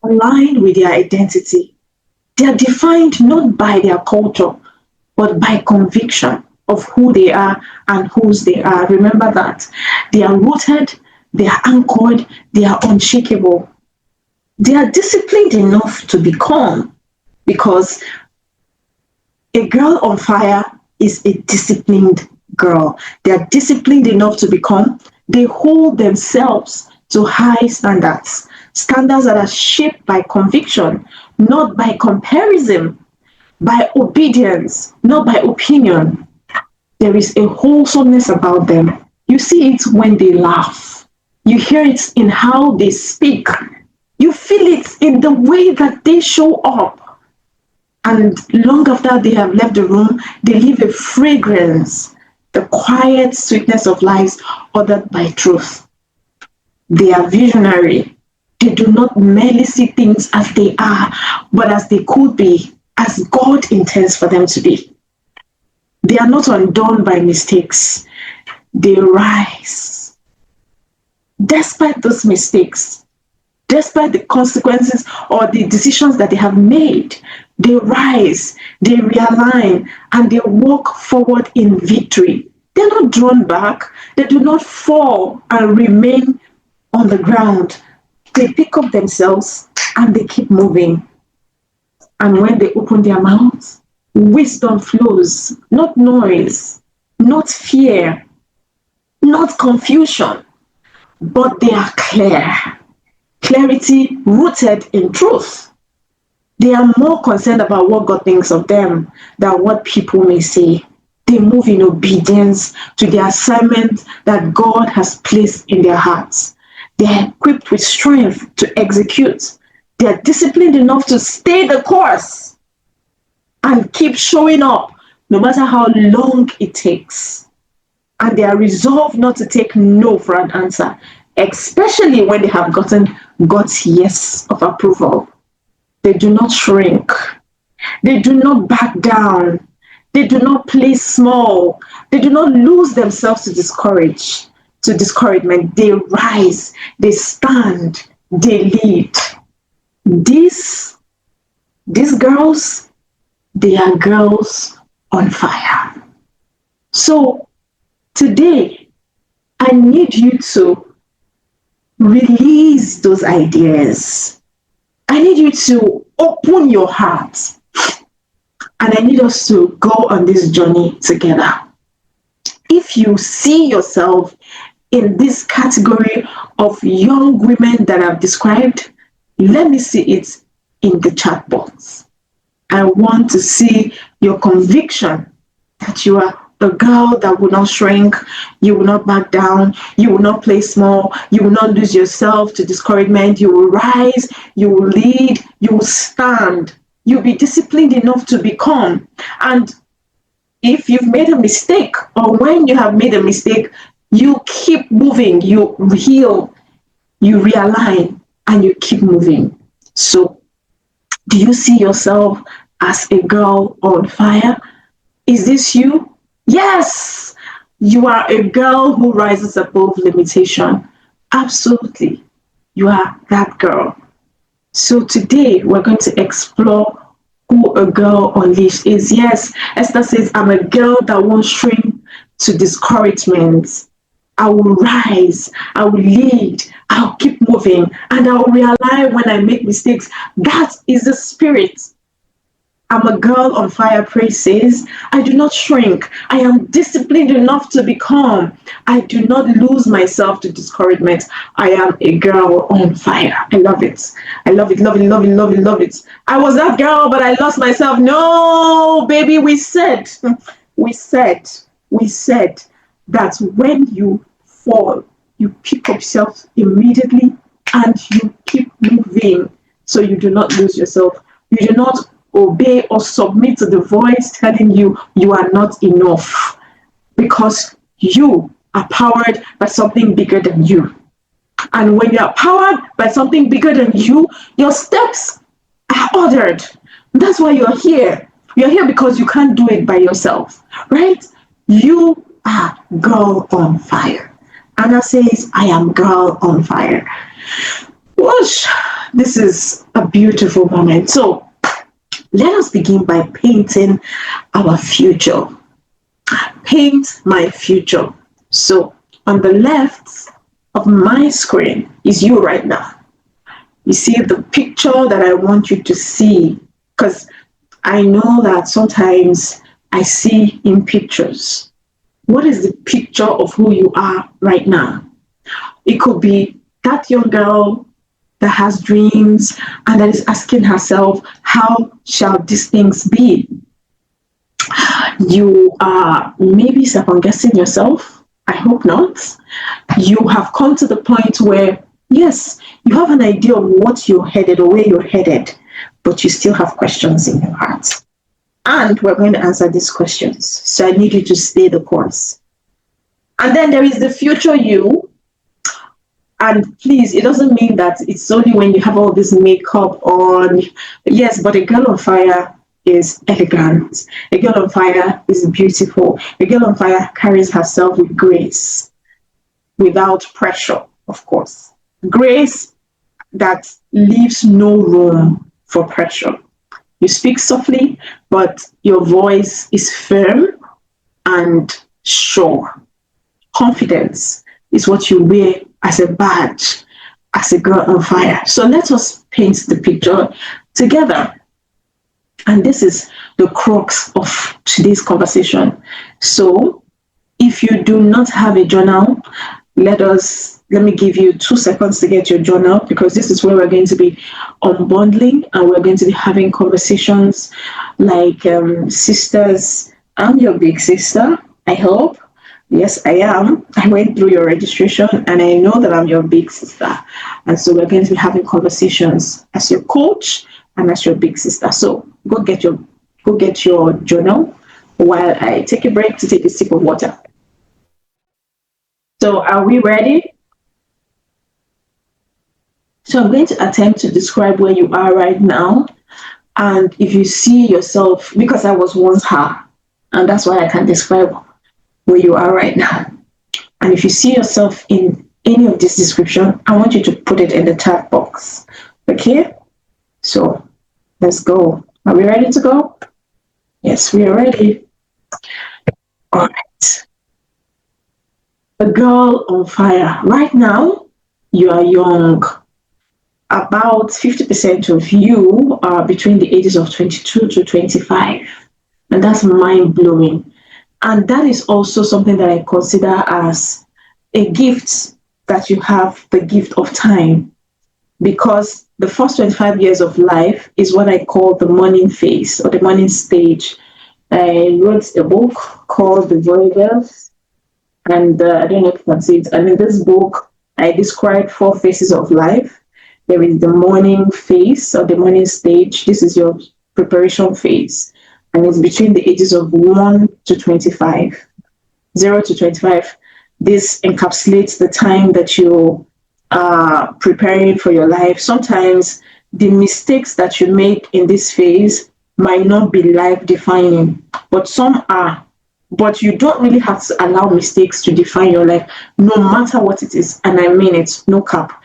align with their identity. They are defined not by their culture, but by conviction of who they are and whose they are. Remember that. They are rooted, they are anchored, they are unshakable. They are disciplined enough to become, because a girl on fire is a disciplined girl. They are disciplined enough to become. They hold themselves to high standards, standards that are shaped by conviction, not by comparison, by obedience, not by opinion. There is a wholesomeness about them. You see it when they laugh. You hear it in how they speak. You feel it in the way that they show up. And long after they have left the room, they leave a fragrance, the quiet sweetness of lives ordered by truth. They are visionary. They do not merely see things as they are, but as they could be, as God intends for them to be. They are not undone by mistakes. They rise. Despite those mistakes, despite the consequences or the decisions that they have made, they rise, they realign, and they walk forward in victory. They're not drawn back. They do not fall and remain on the ground. They pick up themselves and they keep moving. And when they open their mouths, wisdom flows, not noise, not fear, not confusion, but they are clear. Clarity rooted in truth. They are more concerned about what God thinks of them than what people may say. They move in obedience to the assignment that God has placed in their hearts. They are equipped with strength to execute. They are disciplined enough to stay the course and keep showing up no matter how long it takes. And they are resolved not to take no for an answer, especially when they have gotten God's yes of approval. They do not shrink. They do not back down. They do not play small. They do not lose themselves to discouragement. They rise, they stand, they lead. These girls, they are girls on fire. So today, I need you to release those ideas. I need you to open your heart. And I need us to go on this journey together. If you see yourself in this category of young women that I've described, let me see it in the chat box. I want to see your conviction that you are a girl that will not shrink, you will not back down, you will not play small, you will not lose yourself to discouragement, you will rise, you will lead, you will stand, you'll be disciplined enough to become. And if you've made a mistake, or when you have made a mistake, you keep moving, you heal, you realign, and you keep moving. So, do you see yourself as a girl on fire? Is this you? Yes, you are a girl who rises above limitation. Absolutely, you are that girl. So today we're going to explore who a girl unleashed is. Yes, Esther says, I'm a girl that won't shrink to discouragement. I will rise, I will lead, I'll keep moving, and I'll realign when I make mistakes. That is the spirit. I'm a girl on fire, praise says. I do not shrink. I am disciplined enough to become. I do not lose myself to discouragement. I am a girl on fire. I love it. I love it, love it, love it, love it, love it. I was that girl, but I lost myself. No, baby, we said that when you fall, you pick up yourself immediately and you keep moving so you do not lose yourself. You do not obey or submit to the voice telling you you are not enough, because you are powered by something bigger than you. And when you are powered by something bigger than you, your steps are ordered. That's why you're here. You're here because you can't do it by yourself, right? You are girl on fire. Anna says, I am girl on fire. Whoosh. This is a beautiful moment. So let us begin by painting our future. Paint my future. So on the left of my screen is you right now. You see the picture that I want you to see, because I know that sometimes I see in pictures. What is the picture of who you are right now? It could be that young girl that has dreams and that is asking herself, how shall these things be? You are maybe second guessing yourself. I hope not. You have come to the point where, yes, you have an idea of what you're headed or where you're headed, but you still have questions in your heart. And we're going to answer these questions. So I need you to stay the course. And then there is the future you. And please, it doesn't mean that it's only when you have all this makeup on. Yes, but a girl on fire is elegant. A girl on fire is beautiful. A girl on fire carries herself with grace, without pressure, of course. Grace that leaves no room for pressure. You speak softly, but your voice is firm and sure. Confidence is what you wear as a badge, as a girl on fire. So let us paint the picture together. And this is the crux of today's conversation. So if you do not have a journal, let me give you 2 seconds to get your journal, because this is where we're going to be unbundling and we're going to be having conversations like sisters. I'm your big sister, I hope. Yes, I am. I went through your registration and I know that I'm your big sister. And so we're going to be having conversations as your coach and as your big sister. So go get your journal while I take a break to take a sip of water. So are we ready? So I'm going to attempt to describe where you are right now. And if you see yourself, because I was once her, and that's why I can describe where you are right now. And if you see yourself in any of this description, I want you to put it in the chat box. Okay? So let's go. Are we ready to go? Yes, we are ready. All right. A girl on fire. Right now, you are young. About 50% of you are between the ages of 22 to 25. And that's mind-blowing. And that is also something that I consider as a gift, that you have the gift of time. Because the first 25 years of life is what I call the morning phase or the morning stage. I wrote a book called The Voyagers. And I don't know if you can see it. And in this book, I described 4 phases of life. There is the morning phase or the morning stage. This is your preparation phase. And it's between the ages of 1 to 25, 0 to 25. This encapsulates the time that you are preparing for your life. Sometimes the mistakes that you make in this phase might not be life-defining, but some are. But you don't really have to allow mistakes to define your life, no matter what it is. And I mean it, no cap.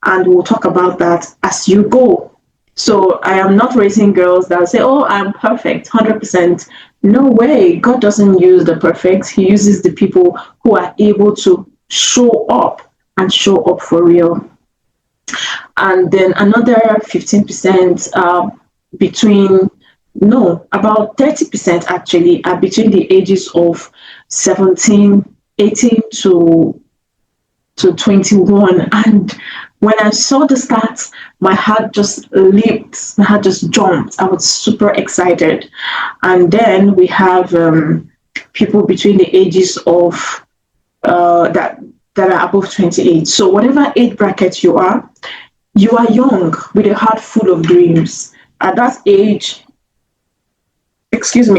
And we'll talk about that as you go. So I am not raising girls that say, oh, I'm perfect, 100%. No way. God doesn't use the perfect. He uses the people who are able to show up and show up for real. And then another 15% about 30% actually are between the ages of 18 to 21. And when I saw the stats, my heart just leaped, my heart just jumped. I was super excited. And then we have people between the ages of that are above 28. So whatever age bracket you are young with a heart full of dreams. At that age, I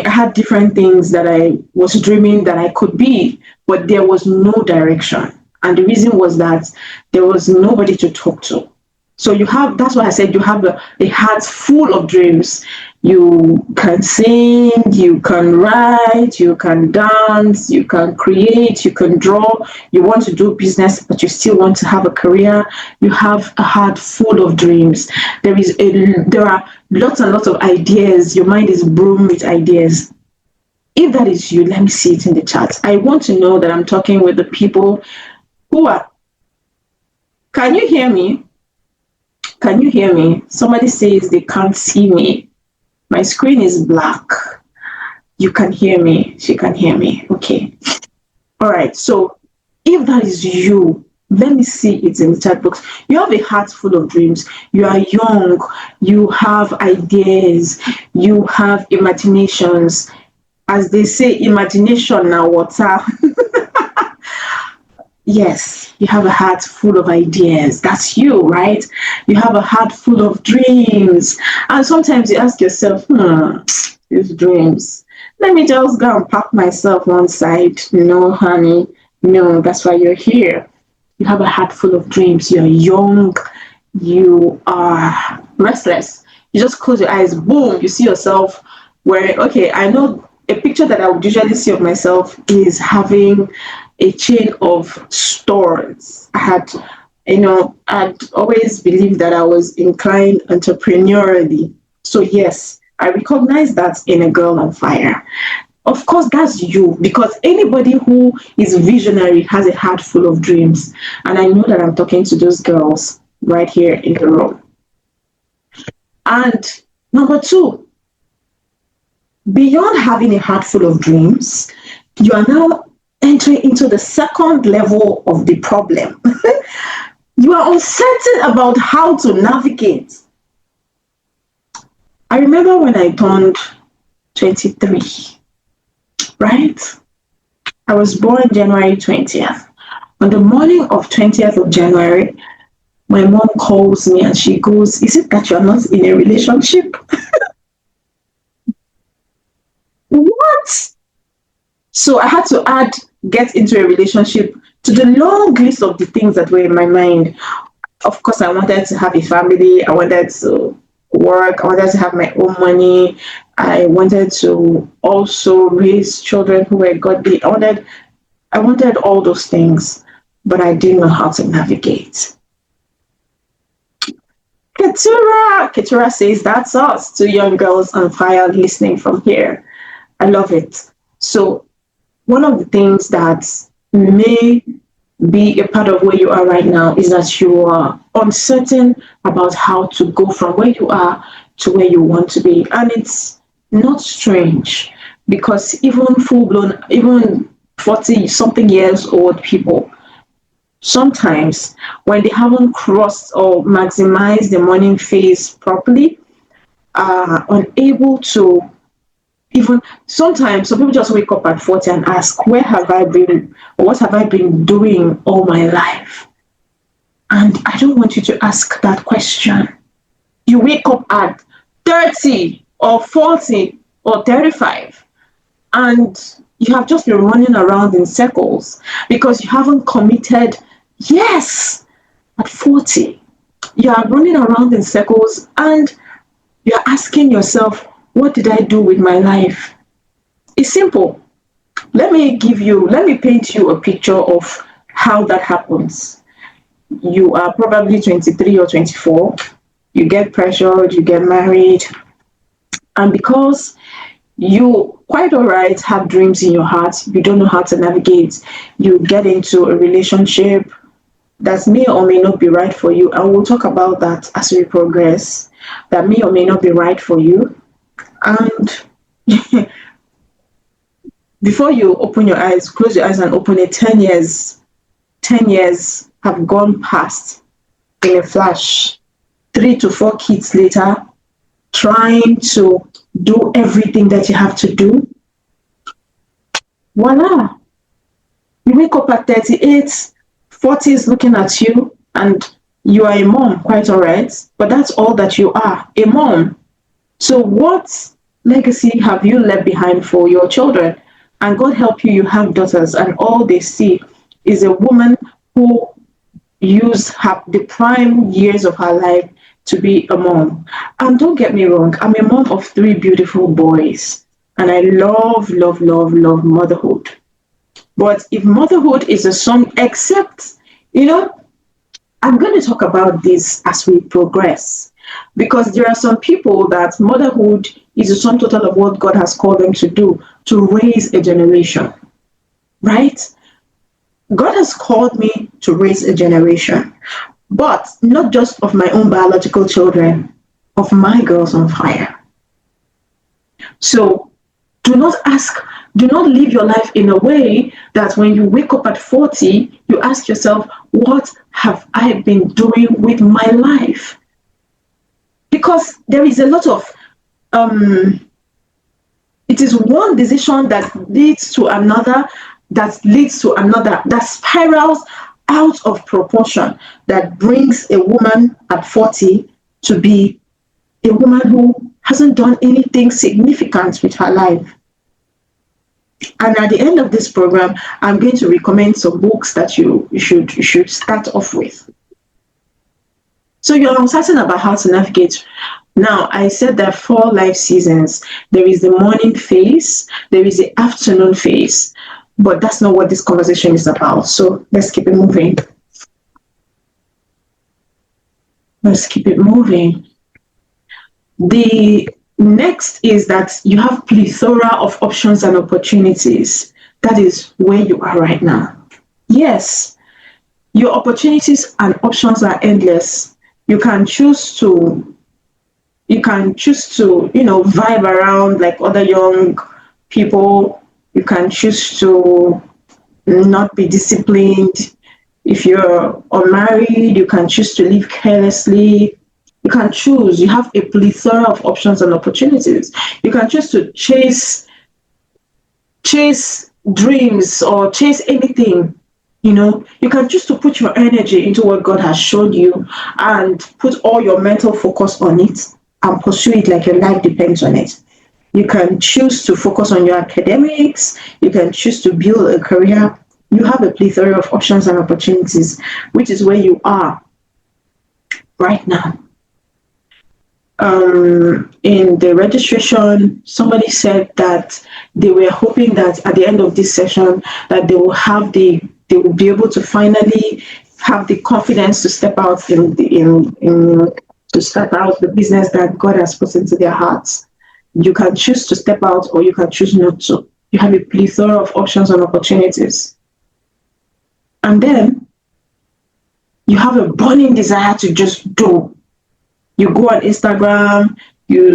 had different things that I was dreaming that I could be, but there was no direction. And the reason was that there was nobody to talk to. So that's why I said you have a heart full of dreams. You can sing, you can write, you can dance, you can create, you can draw. You want to do business, but you still want to have a career. You have a heart full of dreams. There are lots and lots of ideas. Your mind is brimming with ideas. If that is you, let me see it in the chat. I want to know that I'm talking with the people who are. Can you hear me? Can you hear me? Somebody says they can't see me. My screen is black. You can hear me. She can hear me. Okay. All right. So if that is you, let me see it in the chat box. You have a heart full of dreams. You are young. You have ideas. You have imaginations. As they say, imagination now water. Yes, you have a heart full of ideas. That's you, right? You have a heart full of dreams. And sometimes you ask yourself, these dreams, let me just go and pack myself one side. No, honey, no, that's why you're here. You have a heart full of dreams. You're young. You are restless. You just close your eyes, boom, you see yourself wearing, okay, I know a picture that I would usually see of myself is having a chain of stores. I'd always believed that I was inclined entrepreneurially. So yes, I recognize that in a girl on fire. Of course, that's you, because anybody who is visionary has a heart full of dreams. And I know that I'm talking to those girls right here in the room. And number two, beyond having a heart full of dreams, you are now entering into the second level of the problem. You are uncertain about how to navigate. I remember when I turned 23, right? I was born January 20th. On the morning of 20th of January, my mom calls me and she goes, "Is it that you're not in a relationship?" What? So I had to get into a relationship to the long list of the things that were in my mind. Of course, I wanted to have a family. I wanted to work. I wanted to have my own money. I wanted to also raise children who were godly. I wanted all those things, but I didn't know how to navigate. Ketura says, "That's us, two young girls on fire listening from here." I love it. So one of the things that may be a part of where you are right now is that you are uncertain about how to go from where you are to where you want to be. And it's not strange, because even full-blown, even 40-something years old people, sometimes when they haven't crossed or maximized the morning phase properly, are unable to even, sometimes some people just wake up at 40 and ask, where have I been, or what have I been doing all my life? And I don't want you to ask that question. You wake up at 30 or 40 or 35 and you have just been running around in circles because you haven't committed. Yes, at 40, you are running around in circles and you're asking yourself, what did I do with my life? It's simple. Let me paint you a picture of how that happens. You are probably 23 or 24. You get pressured, you get married. And because you, quite all right, have dreams in your heart, you don't know how to navigate. You get into a relationship that may or may not be right for you. And we'll talk about that as we progress. That may or may not be right for you. And before you open your eyes, close your eyes and open it, 10 years have gone past in a flash. 3 to 4 kids later, trying to do everything that you have to do. Voila. You wake up at 38, 40 is looking at you, and you are a mom, quite all right. But that's all that you are, a mom. So what legacy have you left behind for your children? And God help you, you have daughters, and all they see is a woman who used the prime years of her life to be a mom. And don't get me wrong, I'm a mom of 3 beautiful boys. And I love, love, love, love motherhood. But if motherhood is a song, except, you know, I'm going to talk about this as we progress. Because there are some people that motherhood is the sum total of what God has called them to do, to raise a generation. Right? God has called me to raise a generation, but not just of my own biological children, of my girls on fire. So do not live your life in a way that when you wake up at 40, you ask yourself, what have I been doing with my life? Because there is a lot of, it is one decision that leads to another, that spirals out of proportion, that brings a woman at 40 to be a woman who hasn't done anything significant with her life. And at the end of this program, I'm going to recommend some books that you should start off with. So you're uncertain about how to navigate. Now, I said there are 4 life seasons. There is the morning phase, there is the afternoon phase, but that's not what this conversation is about. So let's keep it moving. The next is that you have plethora of options and opportunities. That is where you are right now. Yes, your opportunities and options are endless. You can choose to, vibe around like other young people. You can choose to not be disciplined. If you're unmarried, you can choose to live carelessly. You can choose. You have a plethora of options and opportunities. You can choose to chase dreams or chase anything. You can choose to put your energy into what God has shown you and put all your mental focus on it and pursue it like your life depends on it. You can choose to focus on your academics. You can choose to build a career. You have a plethora of options and opportunities, which is where you are right now. In the registration, somebody said that they were hoping that at the end of this session that they will be able to finally have the confidence to step out to start out the business that God has put into their hearts. You can choose to step out or you can choose not to. You have a plethora of options and opportunities. And then you have a burning desire to just do. You go on Instagram,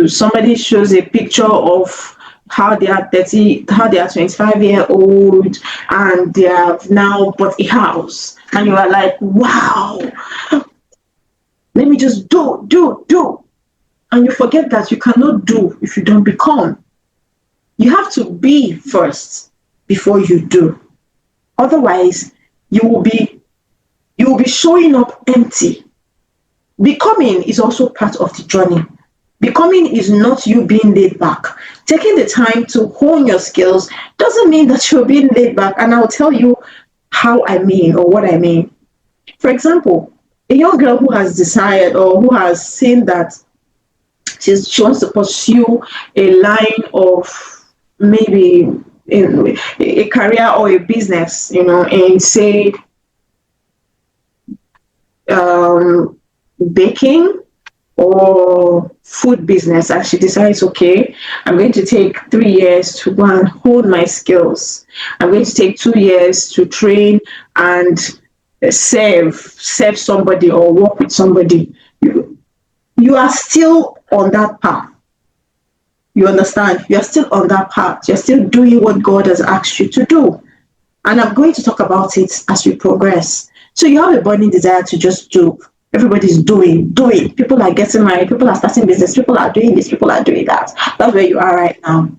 somebody shows a picture of how they are 25-year-old and they have now bought a house. And you are like, wow, let me just do. And you forget that you cannot do if you don't become. You have to be first before you do. Otherwise, you will be showing up empty. Becoming is also part of the journey. Becoming is not you being laid back. Taking the time to hone your skills doesn't mean that you're being laid back. And I'll tell you how I mean or what I mean. For example, a young girl who has decided or who has seen that she wants to pursue a line of maybe a career or a business, and say baking or food business, and she decides, okay, I'm going to take 3 years to go and hone my skills. I'm going to take 2 years to train and serve somebody or work with somebody. You are still on that path. You understand? You are still on that path. You're still doing what God has asked you to do. And I'm going to talk about it as we progress. So you have a burning desire to just do. Everybody's doing. People are getting married. People are starting business. People are doing this. People are doing that. That's where you are right now.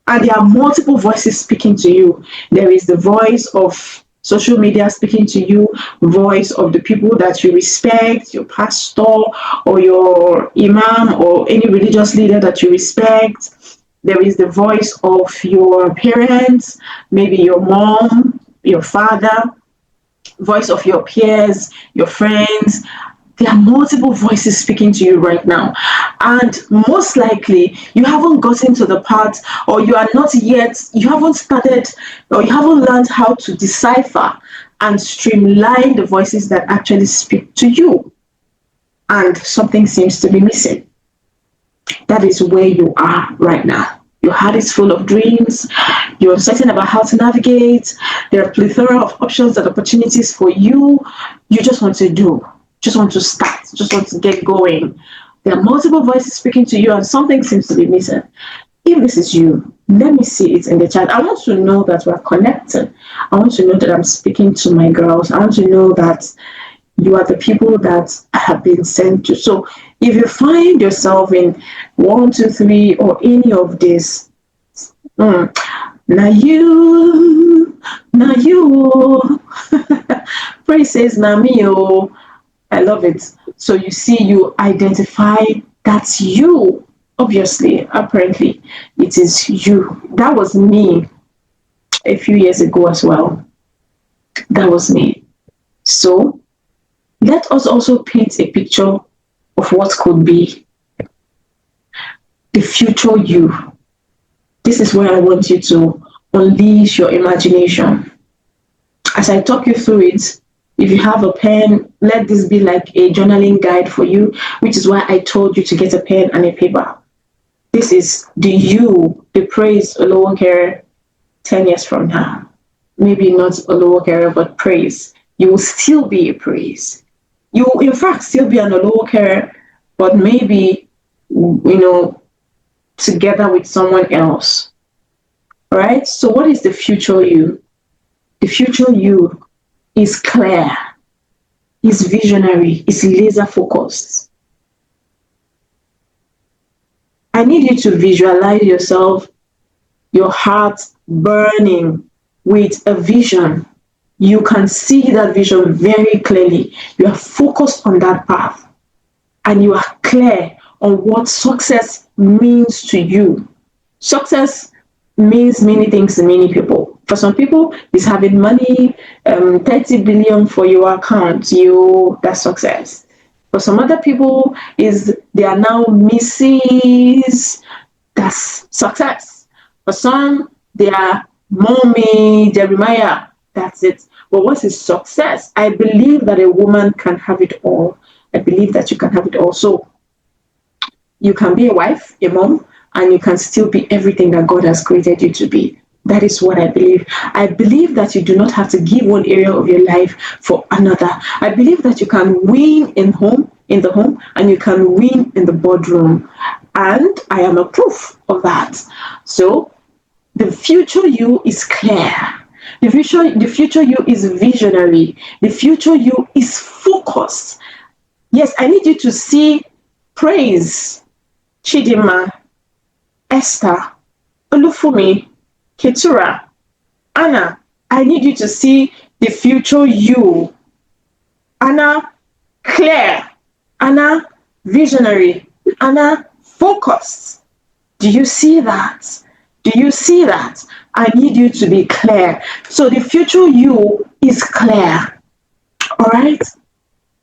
And there are multiple voices speaking to you. There is the voice of social media speaking to you, voice of the people that you respect, your pastor or your imam or any religious leader that you respect. There is the voice of your parents, maybe your mom, your father, voice of your peers, your friends. There are multiple voices speaking to you right now. And most likely, you haven't gotten to the part, or you are not yet, you haven't started, or you haven't learned how to decipher and streamline the voices that actually speak to you. And something seems to be missing. That is where you are right now. Your heart is full of dreams. You're uncertain about how to navigate. There are a plethora of options and opportunities for you. You just want to do, just want to start, just want to get going. There are multiple voices speaking to you, and something seems to be missing. If this is you, let me see it in the chat. I want to know that we're connected. I want to know that I'm speaking to my girls. I want to know that you are the people that have been sent to. So if you find yourself in 1, 2, 3, or any of this, now you, praise says now me, oh, I love it. So you see, you identify that's you. Obviously, apparently, it is you. That was me a few years ago as well. That was me. So let us also paint a picture of what could be the future you. This is where I want you to unleash your imagination. As I talk you through it, if you have a pen, let this be like a journaling guide for you, which is why I told you to get a pen and a paper. This is the you, the praise Olowokere 10 years from now. Maybe not Olowokere, but praise. You will still be a praise. You will, in fact, still be an Olowokere, but maybe, together with someone else. All right? So what is the future you? The future you is clear, is visionary, is laser focused. I need you to visualize yourself, your heart burning with a vision. You can see that vision very clearly. You are focused on that path, and you are clear on what success means to you. Success means many things to many people. For some people, it's having money, 30 billion for your account. That's success. For some other people, they are now Mrs. That's success. For some, they are Mommy Jeremiah. That's it. But what is success? I believe that a woman can have it all. I believe that you can have it all. So you can be a wife, a mom, and you can still be everything that God has created you to be. That is what I believe. I believe that you do not have to give one area of your life for another. I believe that you can win in the home, and you can win in the boardroom. And I am a proof of that. So the future you is clear. The future you is visionary. The future you is focused. Yes, I need you to see praise, Chidima, Esther, Olufumi, Ketura, Anna. I need you to see the future you. Anna, clear. Anna, visionary. Anna, focused. Do you see that? Do you see that? I need you to be clear. So the future you is clear. All right?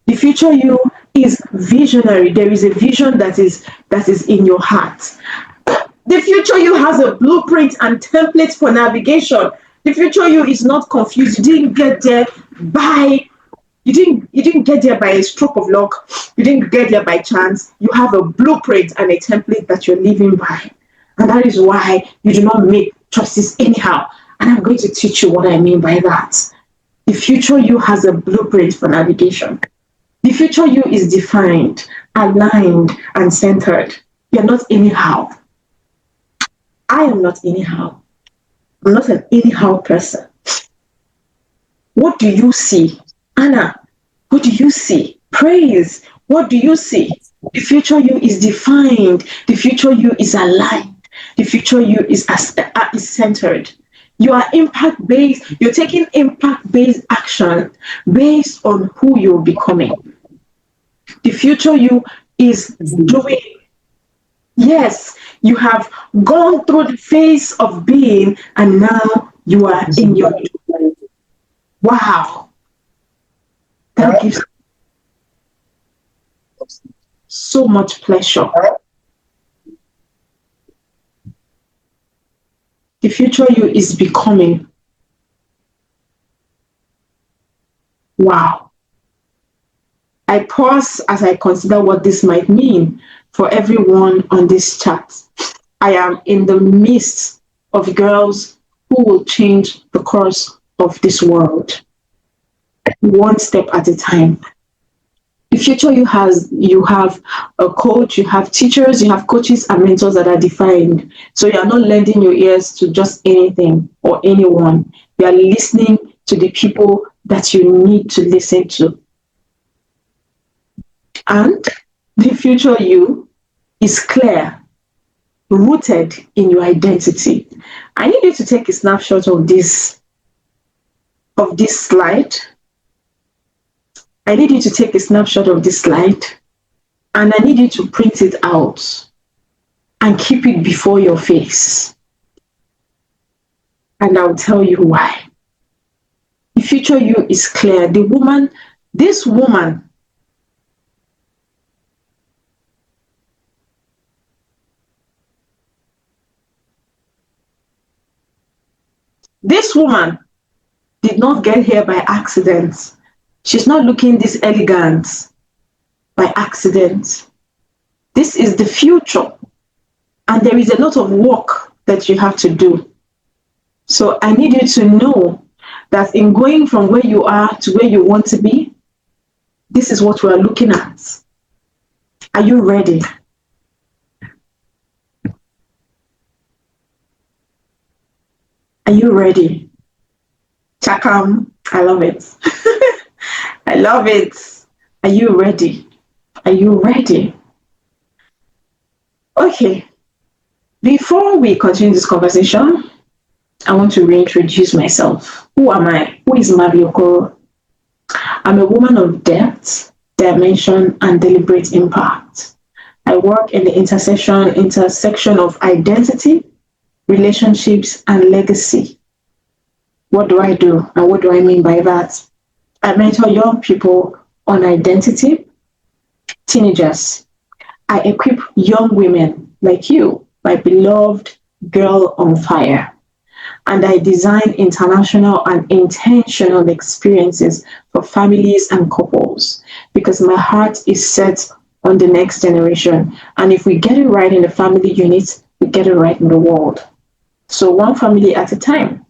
The future you is visionary. There is a vision that is in your heart. The future you has a blueprint and template for navigation. The future you is not confused. You didn't get there by a stroke of luck. You didn't get there by chance. You have a blueprint and a template that you're living by. And that is why you do not make choices anyhow. And I'm going to teach you what I mean by that. The future you has a blueprint for navigation. The future you is defined, aligned, and centered. You're not anyhow. I am not anyhow. I'm not an anyhow person. What do you see? Anna, what do you see? Praise, what do you see? The future you is defined. The future you is aligned. The future you is centered. You are impact-based. You're taking impact-based action based on who you're becoming. The future you is doing. Yes, you have gone through the phase of being, and now you are in your doing. Wow. That gives. so much pleasure. The future you is becoming. Wow. I pause as I consider what this might mean for everyone on this chat. I am in the midst of girls who will change the course of this world, one step at a time. The future you have a coach, you have teachers, you have coaches and mentors that are defined. So you are not lending your ears to just anything or anyone. You are listening to the people that you need to listen to. And the future you is clear, rooted in your identity. I need you to take a snapshot of this slide. I need you to take a snapshot of this slide, and I need you to print it out and keep it before your face. And I'll tell you why. The future you is clear. This woman did not get here by accident. She's not looking this elegant by accident. This is the future, and there is a lot of work that you have to do. So I need you to know that in going from where you are to where you want to be, this is what we are looking at. Are you ready? Are you ready? Chakam, I love it. I love it. Are you ready? Are you ready? Okay. Before we continue this conversation, I want to reintroduce myself. Who am I? Who is Mabiokoro? I'm a woman of depth, dimension, and deliberate impact. I work in the intersection of identity, relationships, and legacy. What do I do? And what do I mean by that? I mentor young people on identity, teenagers. I equip young women like you, my beloved girl on fire. And I design international and intentional experiences for families and couples because my heart is set on the next generation. And if we get it right in the family unit, we get it right in the world. So one family at a time.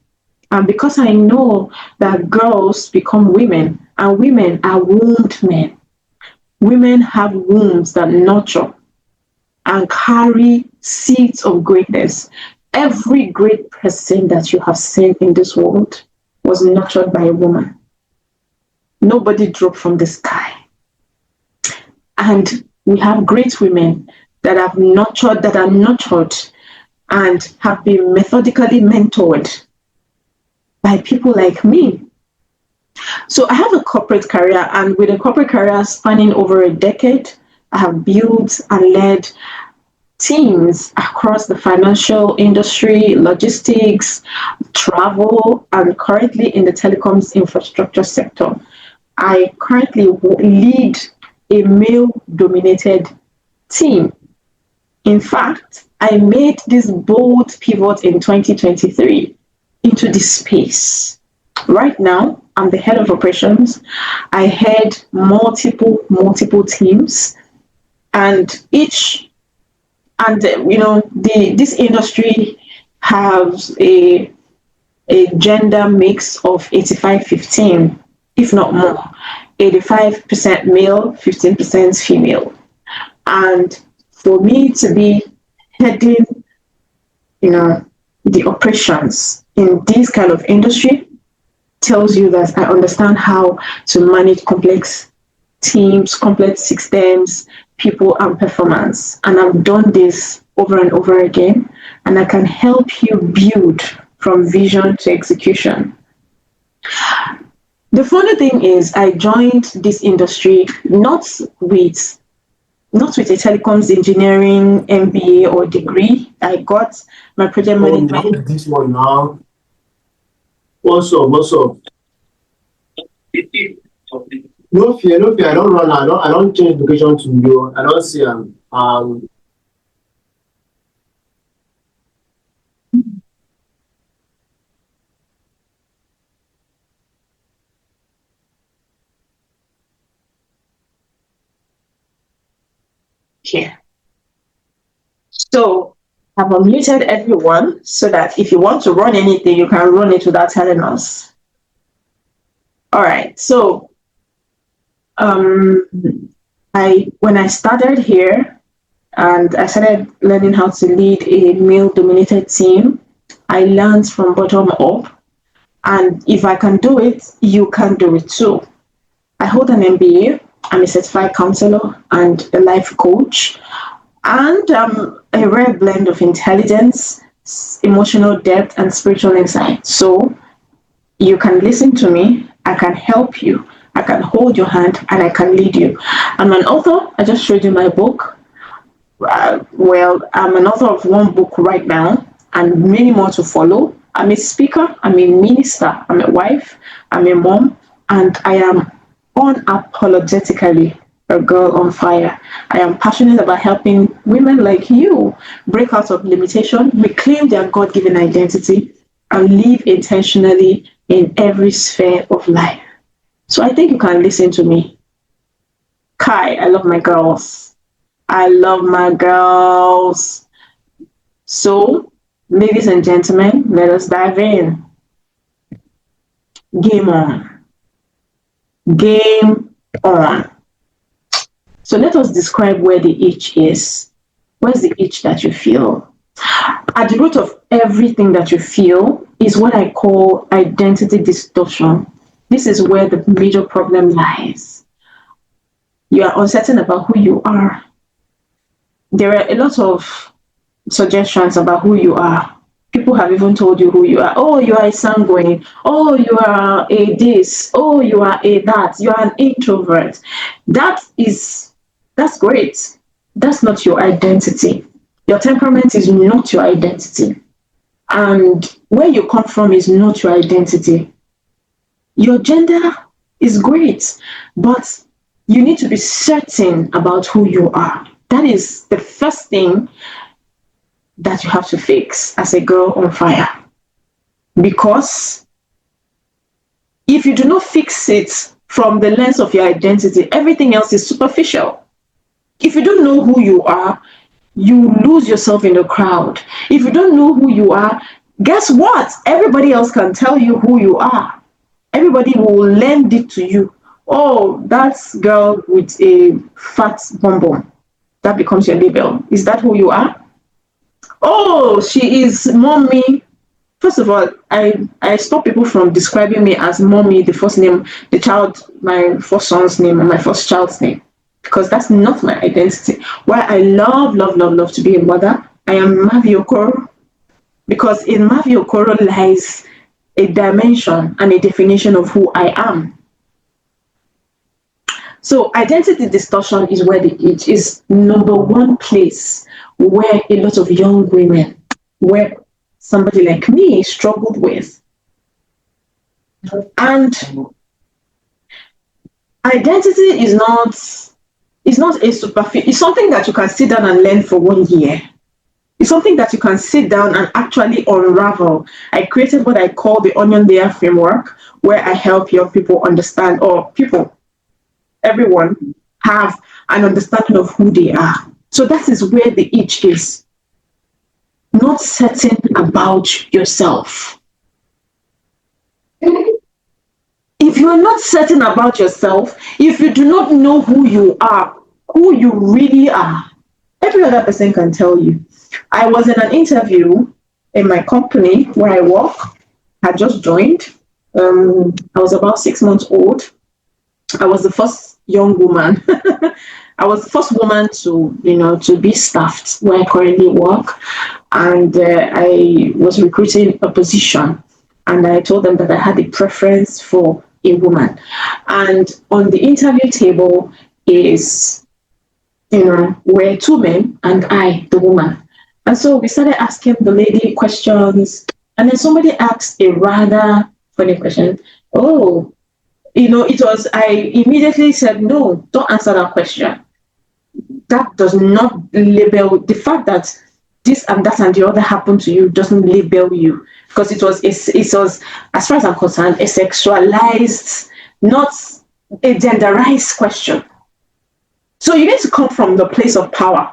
And because I know that girls become women and women are wombed men, women have wombs that nurture and carry seeds of greatness. Every great person that you have seen in this world was nurtured by a woman. Nobody dropped from the sky. And we have great women that are nurtured and have been methodically mentored by people like me. So I have a corporate career, and with a corporate career spanning over a decade, I have built and led teams across the financial industry, logistics, travel, and currently in the telecoms infrastructure sector. I currently lead a male-dominated team. In fact, I made this bold pivot in 2023 into this space. Right now, I'm the head of operations. I head multiple teams, and this industry has a gender mix of 85-15, if not more. 85% male, 15% female. And for me to be heading, the operations in this kind of industry tells you that I understand how to manage complex teams, complex systems, people, and performance. And I've done this over and over again, and I can help you build from vision to execution. The funny thing is, I joined this industry not with a telecoms engineering MBA or degree. I got my project management. This one now. What's up? No fear, no fear. I don't run. I don't change location to you. I don't see Here. So I've unmuted everyone so that if you want to run anything, you can run it without telling us. All right. So um, I when I started here and I started learning how to lead a male-dominated team, I learned from bottom up. And if I can do it, you can do it too. I hold an MBA. I'm a certified counselor and a life coach. And a rare blend of intelligence, emotional depth, and spiritual insight. So you can listen to me, I can help you, I can hold your hand, and I can lead you. I'm an author. I just showed you my book. Well, I'm an author of one book right now and many more to follow. I'm a speaker, I'm a minister, I'm a wife, I'm a mom, and I am unapologetically a girl on fire. I am passionate about helping women like you break out of limitation, reclaim their God given identity, and live intentionally in every sphere of life. So I think you can listen to me. Kai, I love my girls. I love my girls. So, ladies and gentlemen, let us dive in. Game on. Game on. So let us describe where the itch is. Where's the itch that you feel? At the root of everything that you feel is what I call identity distortion. This is where the major problem lies. You are uncertain about who you are. There are a lot of suggestions about who you are. People have even told you who you are. Oh, you are a sanguine. Oh, you are a this. Oh, you are a that. You are an introvert. That's great. That's not your identity. Your temperament is not your identity. And where you come from is not your identity. Your gender is great, but you need to be certain about who you are. That is the first thing that you have to fix as a girl on fire. Because if you do not fix it from the lens of your identity, everything else is superficial. If you don't know who you are, you lose yourself in the crowd. If you don't know who you are, guess what? Everybody else can tell you who you are. Everybody will lend it to you. Oh, that's girl with a fat bum bum. That becomes your label. Is that who you are? Oh, she is mommy. First of all, I stop people from describing me as mommy, the first name, the child, my first son's name, and my first child's name, because that's not my identity. Why I love, love, love, love to be a mother, I am Mavi Okoro, because in Mavi Okoro lies a dimension and a definition of who I am. So identity distortion is where the itch is number one place where a lot of young women, where somebody like me struggled with. And identity is not a superficial, it's something that you can sit down and learn for 1 year. It's something that you can sit down and actually unravel. I created what I call the onion layer framework, where I help young people understand, or people, everyone, have an understanding of who they are. So that is where the itch is. Not certain about yourself. If you are not certain about yourself, if you do not know who you are, who you really are, every other person can tell you. I was in an interview in my company where I work, had just joined. I was about 6 months old. I was the first young woman. I was the first woman to be staffed where I currently work, and I was recruiting a position, and I told them that I had a preference for a woman. And on the interview table is, were two men and I, the woman. And so we started asking the lady questions, and then somebody asked a rather funny question. Oh, I immediately said, no, don't answer that question. That does not label the fact that this and that and the other happened to you, doesn't label you, because it was, as far as I'm concerned, a sexualized, not a genderized question. So you need to come from the place of power.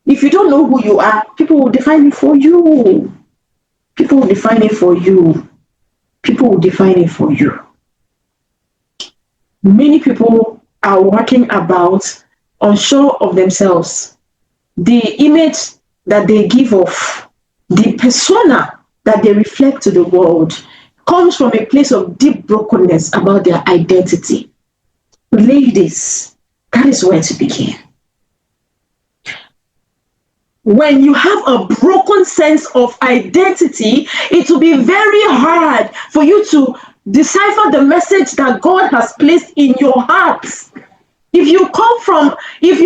If you don't know who you are, people will define it for you. People will define it for you. People will define it for you. Many people are walking about unsure of themselves. The image that they give off, the persona that they reflect to the world, comes from a place of deep brokenness about their identity. Ladies, that is where to begin. When you have a broken sense of identity, it will be very hard for you to decipher the message that God has placed in your heart. If you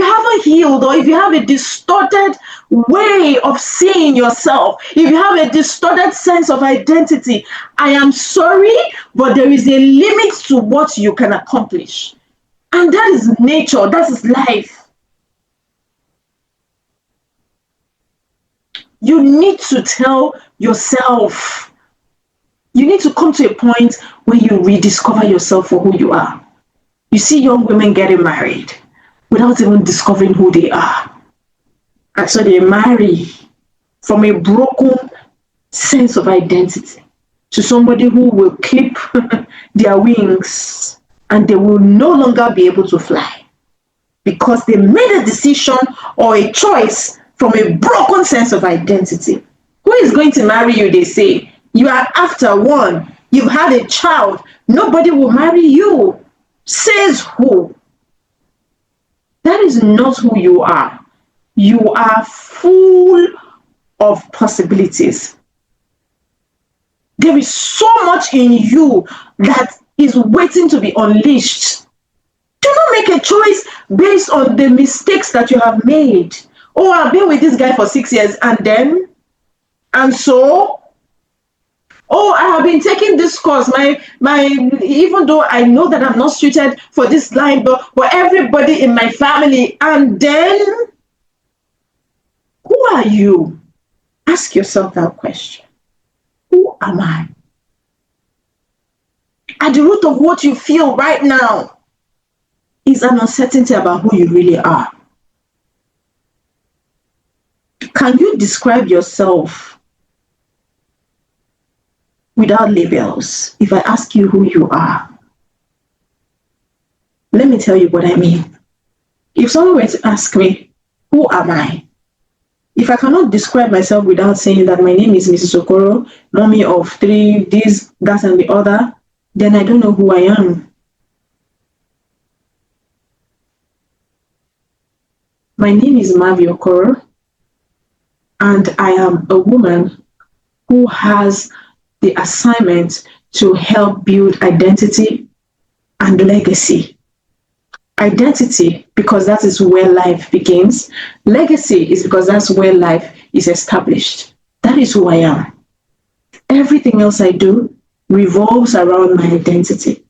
haven't healed, or if you have a distorted way of seeing yourself, if you have a distorted sense of identity, I am sorry, but there is a limit to what you can accomplish. And that is nature, that is life. You need to tell yourself, you need to come to a point where you rediscover yourself for who you are. You see young women getting married without even discovering who they are. And so they marry from a broken sense of identity to somebody who will clip their wings and they will no longer be able to fly because they made a decision or a choice from a broken sense of identity. Who is going to marry you, they say? You are after one. You've had a child. Nobody will marry you. Says who? That is not who you are. You are full of possibilities. There is so much in you that is waiting to be unleashed. Do not make a choice based on the mistakes that you have made. Oh, I've been with this guy for 6 years and so, oh, I have been taking this course. Even though I know that I'm not suited for this line, but everybody in my family, and then, who are you? Ask yourself that question. Who am I? At the root of what you feel right now is an uncertainty about who you really are. Can you describe yourself without labels? If I ask you who you are, let me tell you what I mean. If someone were to ask me, who am I? If I cannot describe myself without saying that my name is Mrs. Okoro, mommy of 3, this, that, and the other, then I don't know who I am. My name is Mavi Okoro, and I am a woman who has the assignment to help build identity and legacy. Identity, because that is where life begins. Legacy is because that's where life is established. That is who I am. Everything else I do revolves around my identity.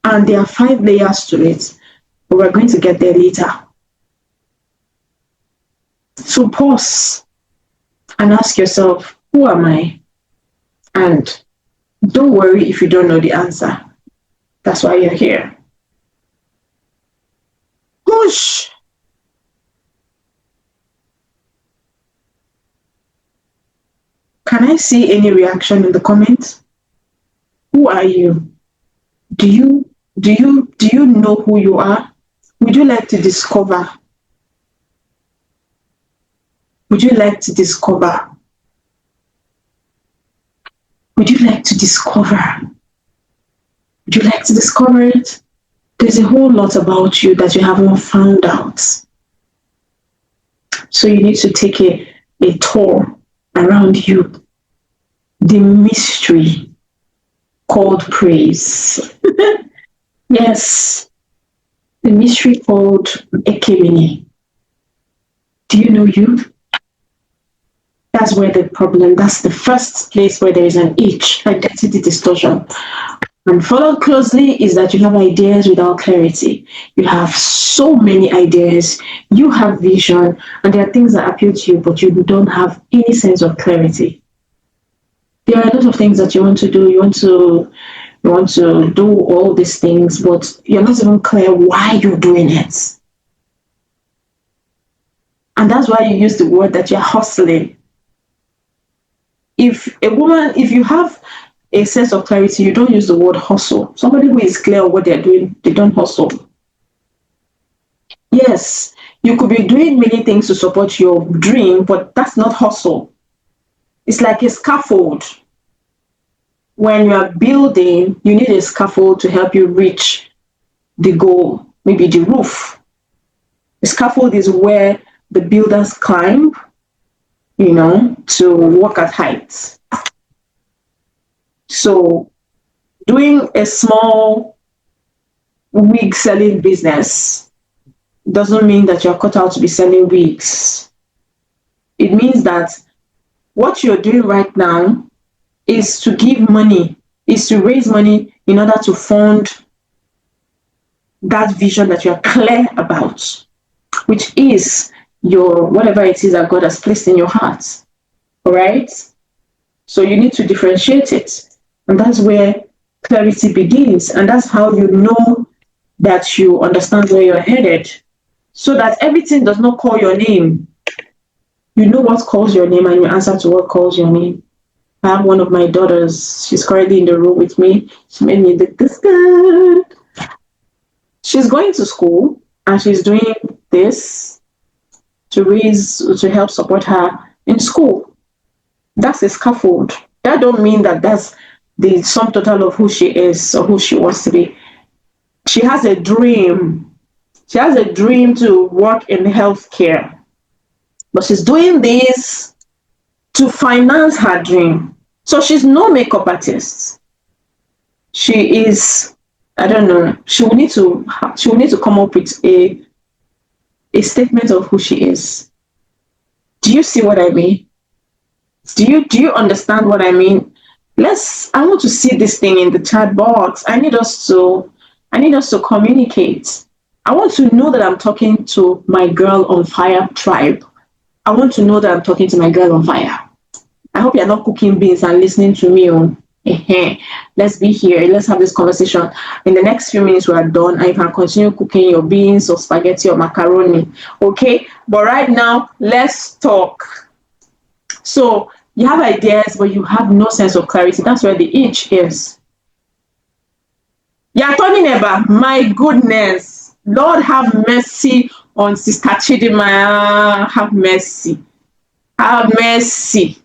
And there are 5 layers to it, but we're going to get there later. So pause and ask yourself, who am I? And don't worry if you don't know the answer. That's why you're here. Push. Can I see any reaction in the comments? Who are you? Do you know who you are? Would you like to discover? Would you like to discover? Would you like to discover? Would you like to discover it? There's a whole lot about you that you haven't found out. So you need to take a tour around you. The mystery called praise. Yes. The mystery called Ekemini. Do you know you? That's where the problem, that's the first place where there is an itch, identity distortion. And followed closely is that you have ideas without clarity. You have so many ideas, you have vision, and there are things that appeal to you, but you don't have any sense of clarity. There are a lot of things that you want to do. You want to do all these things, but you're not even clear why you're doing it. And that's why you use the word that you're hustling. If you have a sense of clarity, you don't use the word hustle. Somebody who is clear on what they're doing, they don't hustle. Yes, you could be doing many things to support your dream, but that's not hustle. It's like a scaffold. When you are building, you need a scaffold to help you reach the goal, maybe the roof. The scaffold is where the builders climb, to work at heights. So doing a small wig selling business doesn't mean that you're cut out to be selling wigs. It means that what you're doing right now is to give money, is to raise money in order to fund that vision that you're clear about, which is your whatever it is that God has placed in your heart. All right? So you need to differentiate it. And that's where clarity begins. And that's how you know that you understand where you're headed. So that everything does not call your name. You know what calls your name and you answer to what calls your name. I have one of my daughters. She's currently in the room with me. She made me look this good. She's going to school and she's doing this to help support her in school. That's a scaffold. That don't mean that that's the sum total of who she is or who she wants to be. She has a dream. She has a dream to work in healthcare. But she's doing this to finance her dream. So she's no makeup artist. She is, I don't know, she will need to come up with a statement of who she is. Do you see what I mean? Do you understand what I mean? I want to see this thing in the chat box. I need us to communicate. I want to know that I'm talking to my Girl on Fire tribe. I want to know that I'm talking to my Girl on Fire. I hope you're not cooking beans and listening to me. Let's be here. Let's have this conversation. In the next few minutes, we are done. And you can continue cooking your beans or spaghetti or macaroni. Okay? But right now, let's talk. So you have ideas, but you have no sense of clarity. That's where the itch is. You're talking about, my goodness. Lord, have mercy on Sister Chidima. Have mercy. Have mercy.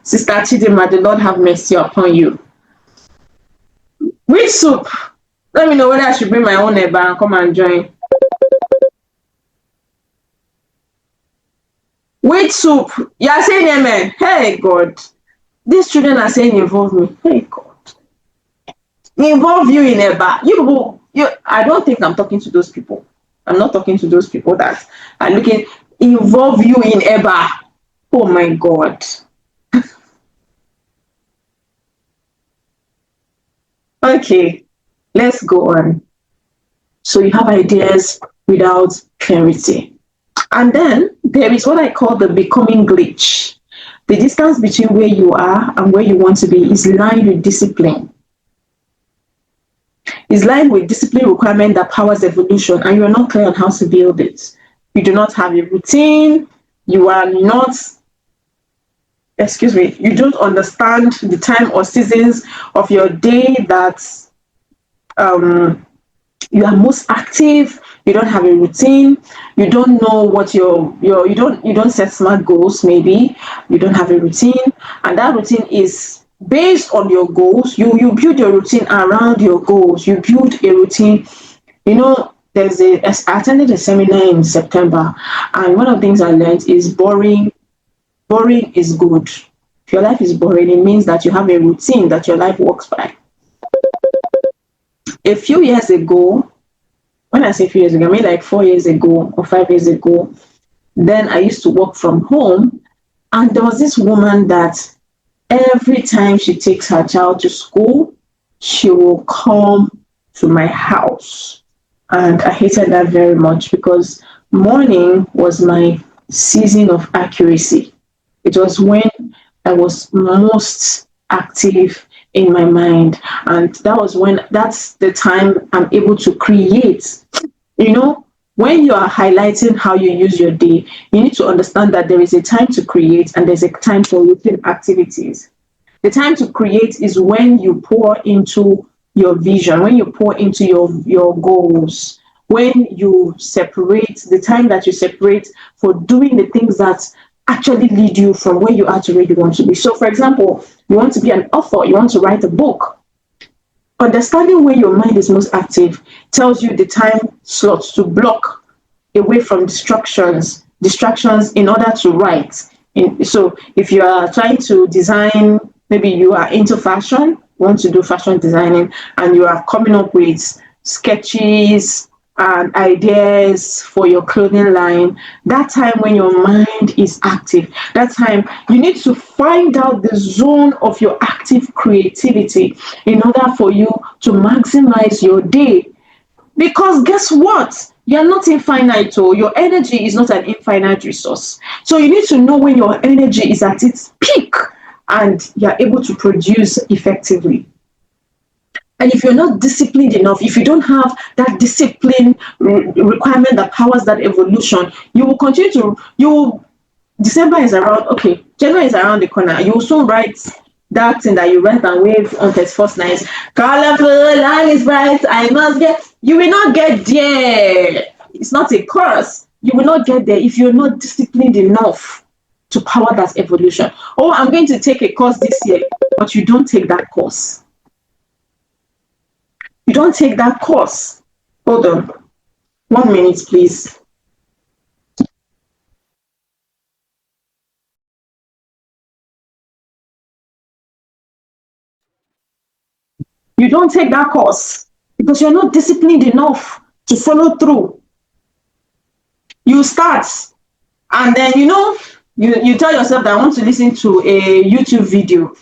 Sister Chidima, the Lord have mercy upon you. Which soup? Let me know whether I should bring my own neighbor and come and join. Which soup? You are saying amen. Hey God. These children are saying involve me. Hey God. Involve you in Eba. I don't think I'm talking to those people. I'm not talking to those people that are looking. Involve you in Eba. Oh my God. Okay, let's go on. So you have ideas without clarity. And then there is what I call the becoming glitch. The distance between where you are and where you want to be is lined with discipline. It's lined with discipline requirement that powers evolution, and you're not clear on how to build it. You do not have a routine. You are not, you don't understand the time or seasons of your day that you are most active. You don't have a routine. You don't know what you don't set smart goals. Maybe you don't have a routine, and that routine is based on your goals. You build your routine around your goals. You build a routine. I attended a seminar in September, and one of the things I learned is boring is good. If your life is boring, it means that you have a routine that your life works by. A few years ago, when I say a few years ago, I mean like 4 years ago or 5 years ago, then I used to work from home, and there was this woman that Every time she takes her child to school, she will come to my house. And I hated that very much because morning was my season of accuracy. It was when I was most active in my mind. And that's the time I'm able to create. You know, when you are highlighting how you use your day, you need to understand that there is a time to create and there's a time for routine activities. The time to create is when you pour into your vision, when you pour into your goals, when you separate the time that you separate for doing the things that actually lead you from where you are to where you want to be. So, for example, you want to be an author, you want to write a book. Understanding where your mind is most active tells you the time slots to block away from distractions in order to write. So if you are trying to design, maybe you are into fashion, want to do fashion designing, and you are coming up with sketches and ideas for your clothing line, that time when your mind is active, that time you need to find out the zone of your active creativity in order for you to maximize your day. Because guess what? You're not infinite, or your energy is not an infinite resource. So you need to know when your energy is at its peak and you're able to produce effectively. And if you're not disciplined enough, if you don't have that discipline requirement that powers that evolution, you will continue to, December is around, okay, January is around the corner. You will soon write that thing that you write and wave on 31st night. Colorful, line is bright, I must get. You will not get there. It's not a curse. You will not get there if you're not disciplined enough to power that evolution. Oh, I'm going to take a course this year, but you don't take that course. You don't take that course. Hold on. 1 minute, please. You don't take that course because you're not disciplined enough to follow through. You start, and then you tell yourself that I want to listen to a YouTube video.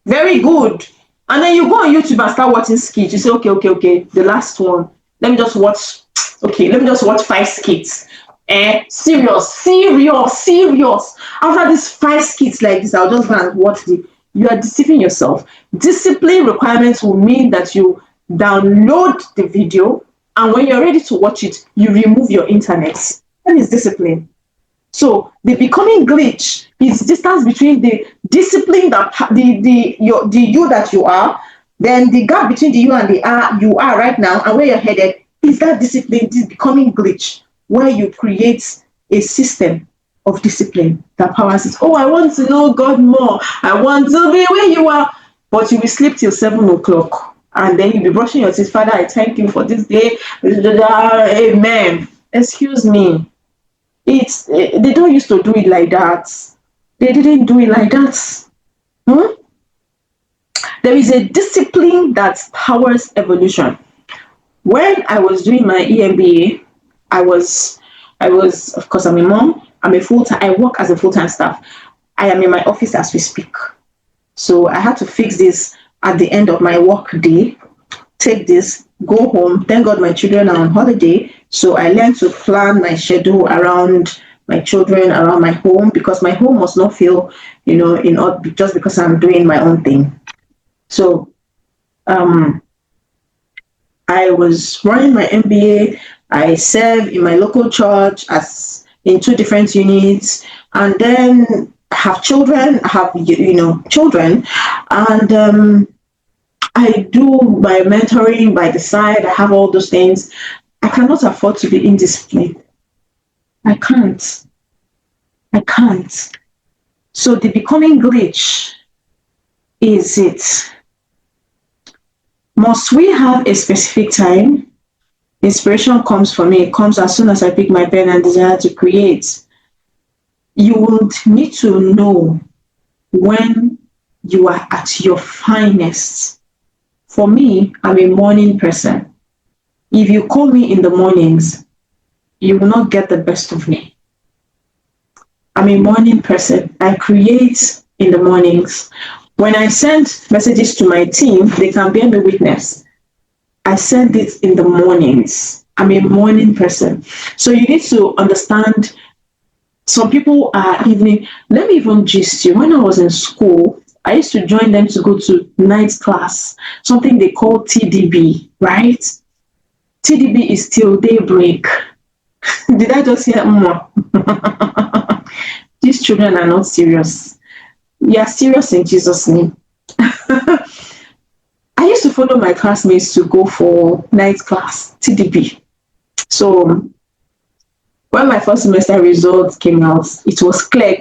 Very good. And then you go on YouTube and start watching skits. You say, okay, the last one. Let me just watch 5 skits. Serious. After these 5 skits like this, I'll just go and watch you are deceiving yourself. Discipline requirements will mean that you download the video, and when you're ready to watch it, you remove your internet. That is discipline. So the becoming glitch is distance between the discipline that the you that you are, then the gap between the you and the you are right now and where you're headed is that discipline, this becoming glitch, where you create a system of discipline that powers it. Oh, I want to know God more. I want to be where you are. But you will sleep till 7 o'clock. And then you'll be brushing your teeth. Father, I thank you for this day. Amen. Excuse me. They don't used to do it like that. They didn't do it like that. There is a discipline that powers evolution. When I was doing my EMBA, I was, of course, I'm a mom. I work as a full-time staff. I am in my office as we speak. So I had to fix this at the end of my work day, take this, go home. Thank God my children are on holiday. So I learned to plan my schedule around my children, around my home, because my home must not feel, just because I'm doing my own thing. So I was running my MBA. I serve in my local church in 2 different units, and then I have children. And I do my mentoring by the side. I have all those things. I cannot afford to be indisciplined. I can't. So the becoming glitch is it. Must we have a specific time? Inspiration comes for me. It comes as soon as I pick my pen and desire to create. You will need to know when you are at your finest. For me, I'm a morning person. If you call me in the mornings, you will not get the best of me. I'm a morning person. I create in the mornings. When I send messages to my team, they can bear me witness. I send it in the mornings. I'm a morning person. So you need to understand some people are evening. Let me even gist you. When I was in school, I used to join them to go to night class, something they call TDB, right? TDB is till daybreak. Did I just hear more? These children are not serious. We are serious in Jesus' name. I used to follow my classmates to go for night class, TDB. So when my first semester results came out, it was clear,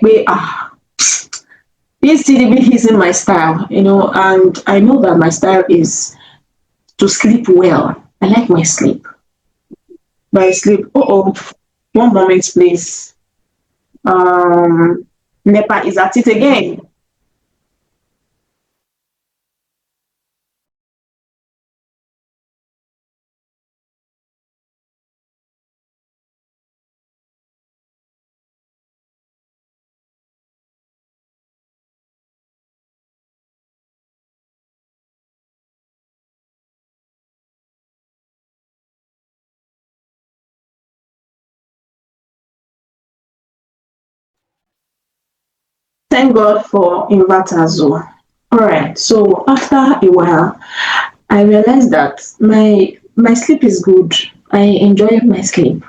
this TDB isn't my style, and I know that my style is to sleep well. I like my sleep. By sleep, one moment, please. NEPA is at it again. Thank God for inverters. All right. So after a while, I realized that my sleep is good. I enjoy my sleep,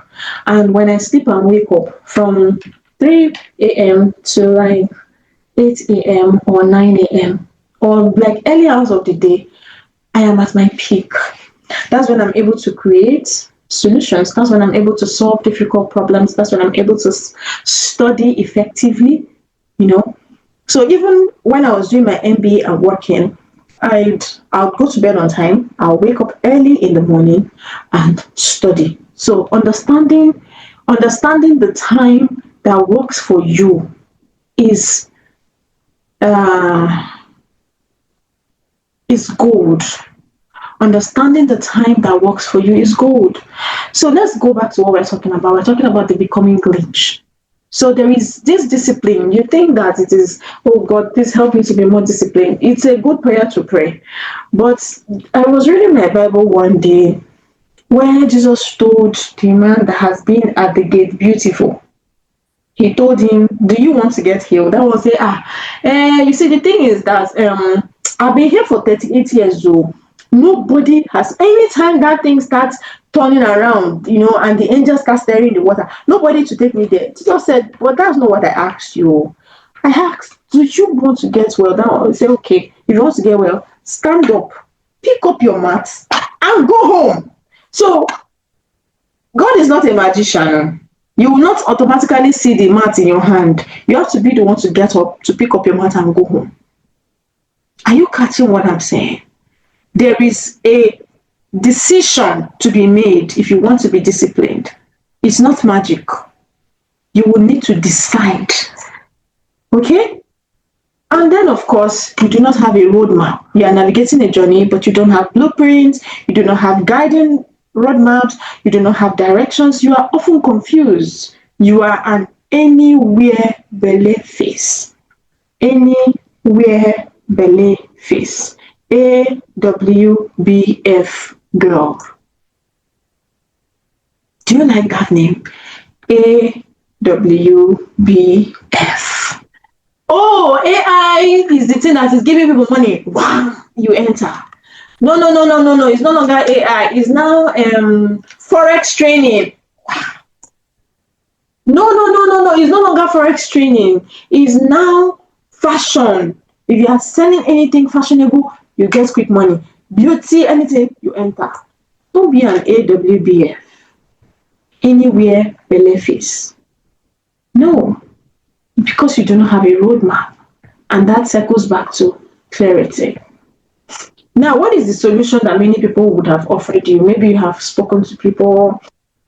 and when I sleep and wake up from 3 a.m. to like 8 a.m. or 9 a.m. or like early hours of the day, I am at my peak. That's when I'm able to create solutions. That's when I'm able to solve difficult problems. That's when I'm able to study effectively, you know. So even when I was doing my MBA and working, I'll go to bed on time. I'll wake up early in the morning and study. So understanding the time that works for you is uh, is gold. Understanding the time that works for you is gold. So let's go back to what we're talking about. We're talking about the becoming glitch. So there is this discipline. You think that it is, oh God, please help me to be more disciplined. It's a good prayer to pray. But I was reading my Bible one day where Jesus told the man that has been at the gate beautiful. He told him, do you want to get healed? That was it. You see, the thing is that I've been here for 38 years, though. Nobody has, anytime that thing starts turning around, and the angel starts stirring the water, nobody to take me there. Jesus said, well, that's not what I asked you. I asked, do you want to get well? Now I say, okay, if you want to get well, stand up, pick up your mat, and go home. So God is not a magician. You will not automatically see the mat in your hand. You have to be the one to get up, to pick up your mat and go home. Are you catching what I'm saying? There is a decision to be made if you want to be disciplined. It's not magic. You will need to decide. Okay? And then, of course, you do not have a roadmap. You are navigating a journey, but you don't have blueprints. You do not have guiding roadmaps. You do not have directions. You are often confused. You are an anywhere belly face. Anywhere belly face. AWBF girl. Do you like that name? AWBF. Oh, AI is the thing that is giving people money. Wow, you enter. No. It's no longer AI. It's now Forex training. No. It's no longer Forex training. It's now fashion. If you are selling anything fashionable, you get quick money. Beauty, anything, you enter. Don't be an AWBF. Anywhere belly face. No. Because you do not have a roadmap. And that circles back to clarity. Now, what is the solution that many people would have offered you? Maybe you have spoken to people,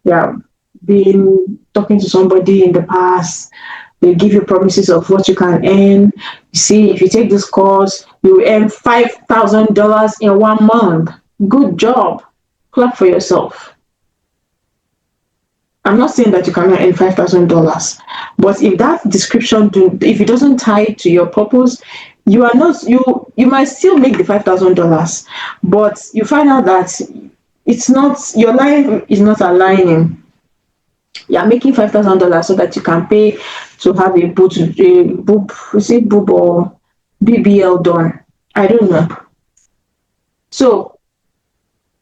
you have been talking to somebody in the past, they give you promises of what you can earn. You see, if you take this course, you will earn $5,000 in 1 month. Good job. Clap for yourself. I'm not saying that you cannot earn $5,000, but if that description, if it doesn't tie to your purpose, You are not, you might still make the $5,000, but you find out that it's not, your life is not aligning. You are making $5,000 so that you can pay to have a boob, is it boob or BBL done? I don't know. So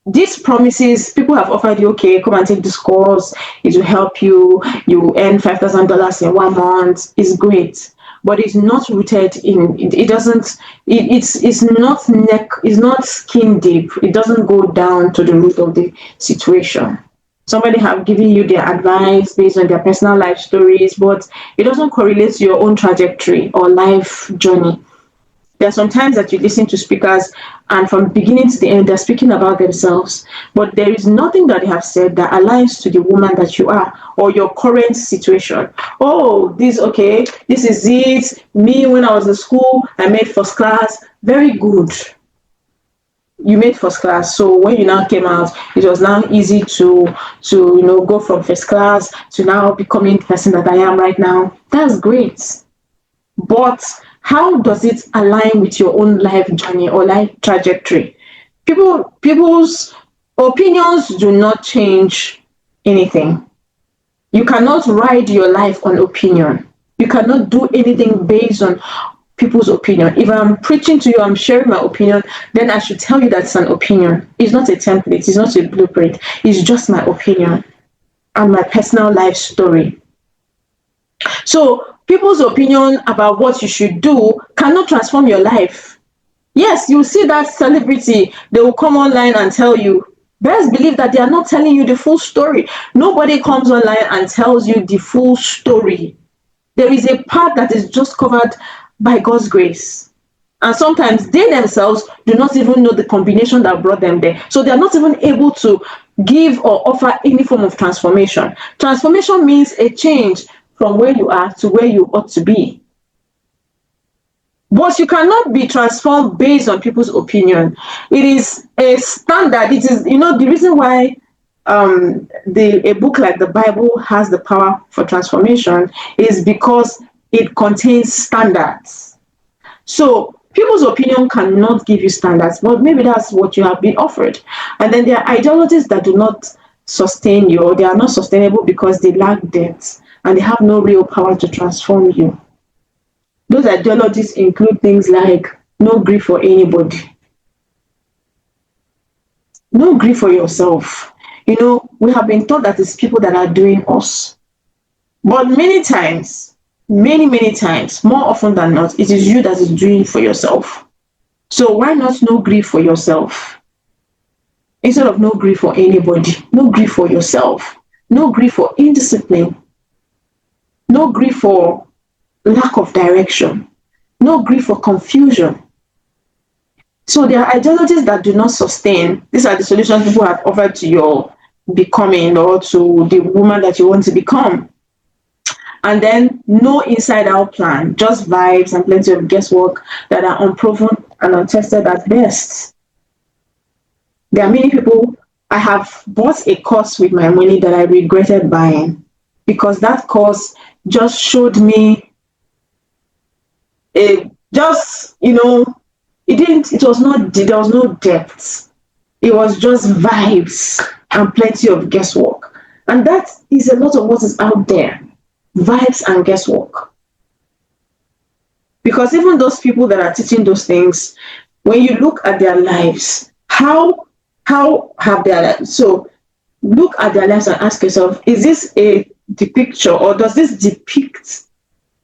these promises, people have offered you, okay, come and take this course, it will help you, you earn $5,000 in 1 month. It's great, but it's not rooted in it doesn't it's not it's not skin deep. It doesn't go down to the root of the situation. Somebody have given you their advice based on their personal life stories, but it doesn't correlate to your own trajectory or life journey. There are some times that you listen to speakers and from beginning to the end, they're speaking about themselves, but there is nothing that they have said that aligns to the woman that you are or your current situation. Oh, okay, this is it. Me, when I was in school, I made first class. Very good. You made first class. So when you now came out, it was now easy to go from first class to now becoming the person that I am right now. That's great. But how does it align with your own life journey or life trajectory? People's opinions do not change anything. You cannot ride your life on opinion. You cannot do anything based on people's opinion. If I'm preaching to you, I'm sharing my opinion, then I should tell you that it's an opinion. It's not a template. It's not a blueprint. It's just my opinion and my personal life story. So people's opinion about what you should do cannot transform your life. Yes, you see that celebrity, they will come online and tell you. Best believe that they are not telling you the full story. Nobody comes online and tells you the full story. There is a part that is just covered by God's grace. And sometimes they themselves do not even know the combination that brought them there. So they are not even able to give or offer any form of transformation. Transformation means a change from where you are to where you ought to be. But you cannot be transformed based on people's opinion. It is a standard. It is, the reason why a book like the Bible has the power for transformation is because it contains standards. So people's opinion cannot give you standards, but maybe that's what you have been offered. And then there are ideologies that do not sustain you, or they are not sustainable because they lack depth and they have no real power to transform you. Those ideologies include things like no grief for anybody, no grief for yourself. We have been taught that it's people that are doing us. But many times, many times, more often than not, it is you that is doing for yourself. So why not no grief for yourself? Instead of no grief for anybody, no grief for yourself, no grief for indiscipline, no grief for lack of direction, no grief for confusion. So there are ideologies that do not sustain. These are the solutions people have offered to your becoming or to the woman that you want to become. And then no inside-out plan, just vibes and plenty of guesswork that are unproven and untested at best. There are many people, I have bought a course with my money that I regretted buying because that course just showed me there was no depth. It was just vibes and plenty of guesswork. And that is a lot of what is out there. Vibes and guesswork. Because even those people that are teaching those things, when you look at their lives, how have their lives? So look at their lives and ask yourself, is this a depiction or does this depict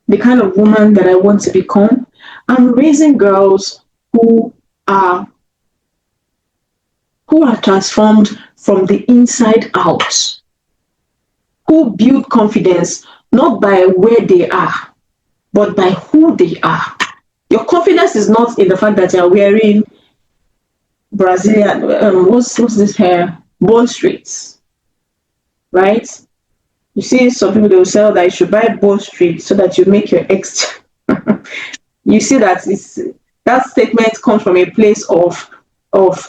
the kind of woman that I want to become? I'm raising girls who are transformed from the inside out, who build confidence not by where they are, but by who they are. Your confidence is not in the fact that you're wearing Brazilian, what's this hair? Bond Streets, right? You see some people, they will sell that you should buy Bond Street so that you make your ex. You see that that statement comes from a place of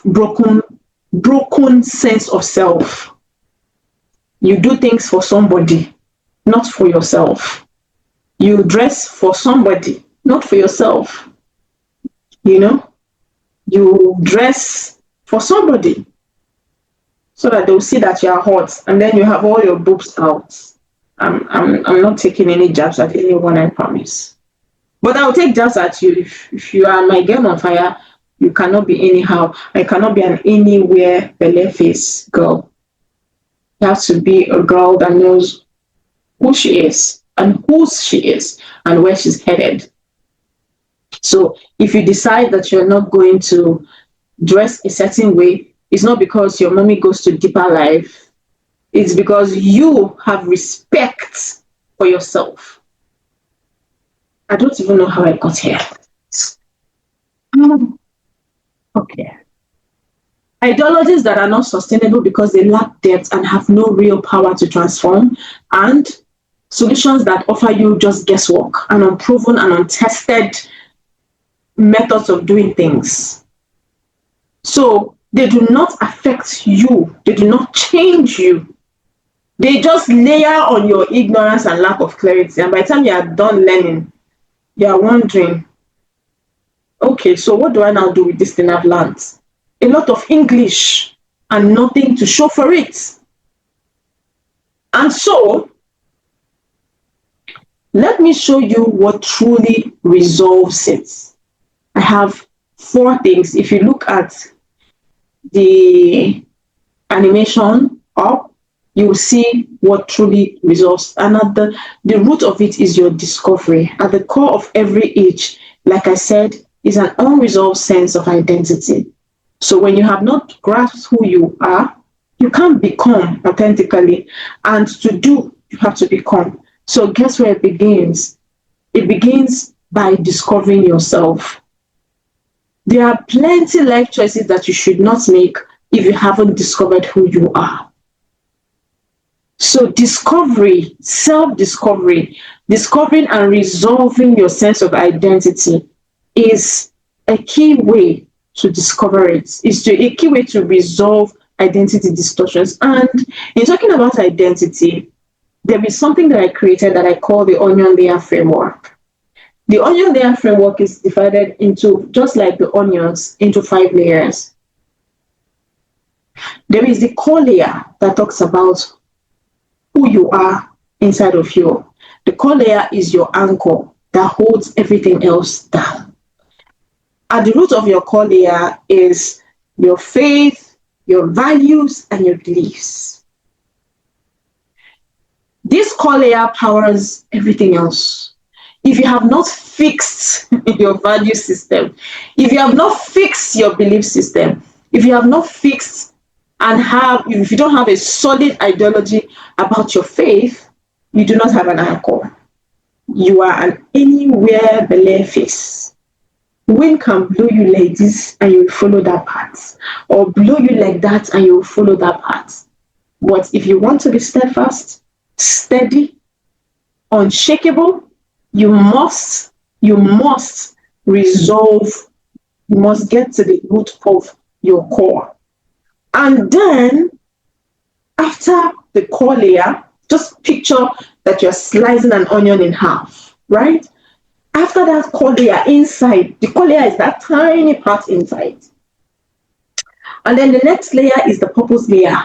broken sense of self. You do things for somebody, not for yourself. You dress for somebody, not for yourself. You know, you dress for somebody so that they'll see that you are hot, and then you have all your boobs out. I'm not taking any jabs at anyone, I promise. But I'll take jabs at you. If you are my girl on fire, you cannot be anyhow. I cannot be an anywhere belly face girl. You have to be a girl that knows who she is and whose she is and where she's headed. So if you decide that you're not going to dress a certain way, it's not because your mommy goes to deeper life. It's because you have respect for yourself. I don't even know how I got here. Okay. Ideologies that are not sustainable because they lack depth and have no real power to transform, and solutions that offer you just guesswork and unproven and untested methods of doing things. So they do not affect you. They do not change you. They just layer on your ignorance and lack of clarity. And by the time you are done learning, you are wondering, okay, so what do I now do with this thing I've learned? A lot of English and nothing to show for it. And so, let me show you what truly resolves it. I have 4 things. If you look at the animation up, you will see what truly resolves. And at the root of it is your discovery. At the core of every age, like I said, is an unresolved sense of identity. So when you have not grasped who you are, you can't become authentically. And to do, you have to become. So guess where it begins? It begins by discovering yourself. There are plenty life choices that you should not make if you haven't discovered who you are. So discovery, self-discovery, discovering and resolving your sense of identity is a key way to discover it. It's a key way to resolve identity distortions. And in talking about identity, there is something that I created that I call the onion layer framework. The onion layer framework is divided into, just like the onions, into 5 layers. There is the core layer that talks about who you are inside of you. The core layer is your anchor that holds everything else down. At the root of your core layer is your faith, your values, and your beliefs. This core layer powers everything else. If you have not fixed your value system, if you have not fixed your belief system, if you have not fixed if you don't have a solid ideology about your faith, you do not have an anchor. You are an anywhere belay face. Wind can blow you like this and you will follow that path, or blow you like that and you will follow that path. But if you want to be steadfast, steady, unshakable, you must resolve, you must get to the root of your core. And then, after the core layer, just picture that you're slicing an onion in half, right? After that core layer inside, the core layer is that tiny part inside. And then the next layer is the purpose layer.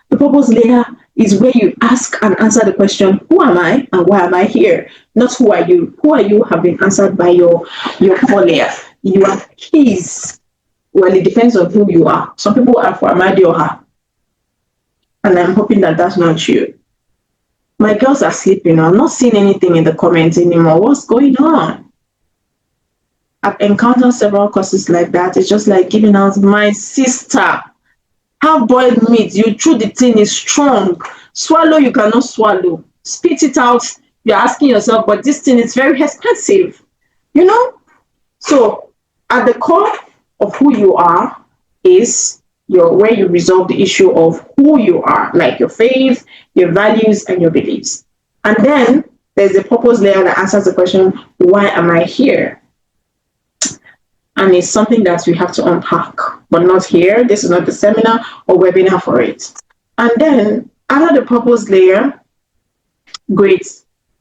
The purpose layer is where you ask and answer the question, who am I and why am I here? Not who are you. Who are you have been answered by your core layer. You are keys. Well, it depends on who you are. Some people are for Amadi or her. And I'm hoping that that's not you. My girls are sleeping. I'm not seeing anything in the comments anymore. What's going on? I've encountered several courses like that. It's just like giving out, my sister, have boiled meat. You chew the thing is strong. Swallow, you cannot swallow. Spit it out. You're asking yourself, but this thing is very expensive. You know? So at the core of who you are is where you resolve the issue of who you are, like your faith, your values, and your beliefs. And then there's a purpose layer that answers the question, why am I here? And it's something that we have to unpack, but not here. This is not the seminar or webinar for it. And then after the purpose layer, great,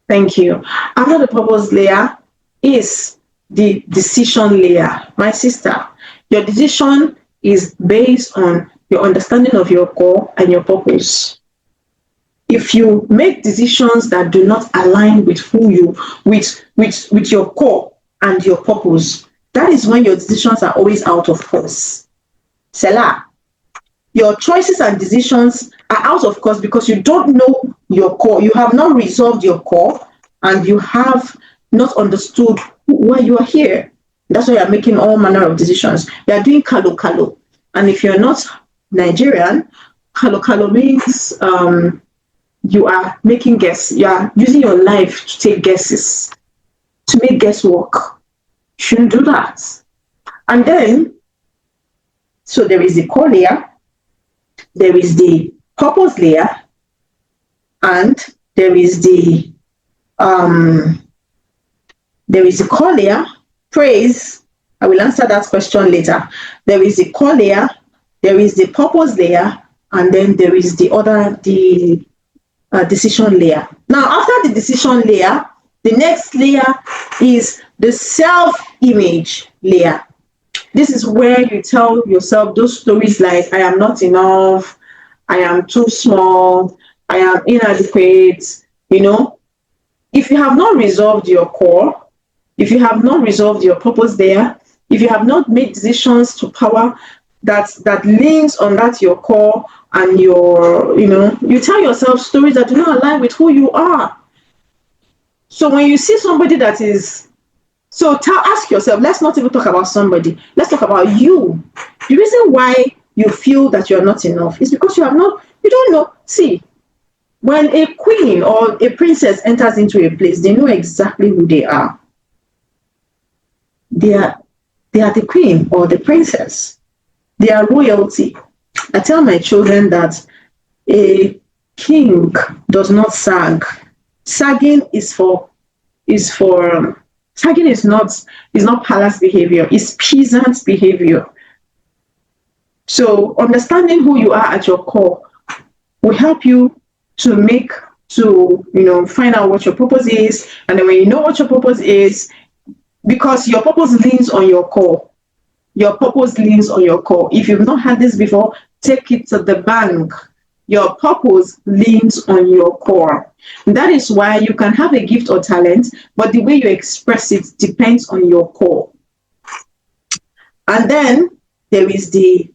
thank you. After the purpose layer is the decision layer. My sister, your decision is based on your understanding of your core and your purpose. If you make decisions that do not align with who you, with your core and your purpose, that is when your decisions are always out of course. Selah. Your choices and decisions are out of course because you don't know your core. You have not resolved your core, and you have not understood why you are here. That's why you're making all manner of decisions. You're doing kalo kalo. And if you're not Nigerian, kalo kalo means you are making guesses. You are using your life to take guesses, to make guesswork. You shouldn't do that. And then, so there is the core layer, there is the purpose layer, and there is the core layer. Praise. I will answer that question later. There is the core layer, there is the purpose layer, and then there is the decision layer. Now, after the decision layer, the next layer is the self-image layer. This is where you tell yourself those stories like, I am not enough, I am too small, I am inadequate. You know, if you have not resolved your core, if you have not resolved your purpose there, if you have not made decisions to power that leans on that your core and your, you tell yourself stories that do not align with who you are. So when you see somebody that is, ask yourself, let's not even talk about somebody, let's talk about you. The reason why you feel that you're not enough is because you don't know. See, when a queen or a princess enters into a place, they know exactly who they are. They are the queen or the princess. They are royalty. I tell my children that a king does not sag. Sagging sagging is not palace behavior, it's peasant behavior. So understanding who you are at your core will help you to find out what your purpose is. And then when you know what your purpose is, because your purpose leans on your core. Your purpose leans on your core. If you've not had this before, take it to the bank. Your purpose leans on your core. That is why you can have a gift or talent, but the way you express it depends on your core. And then there is the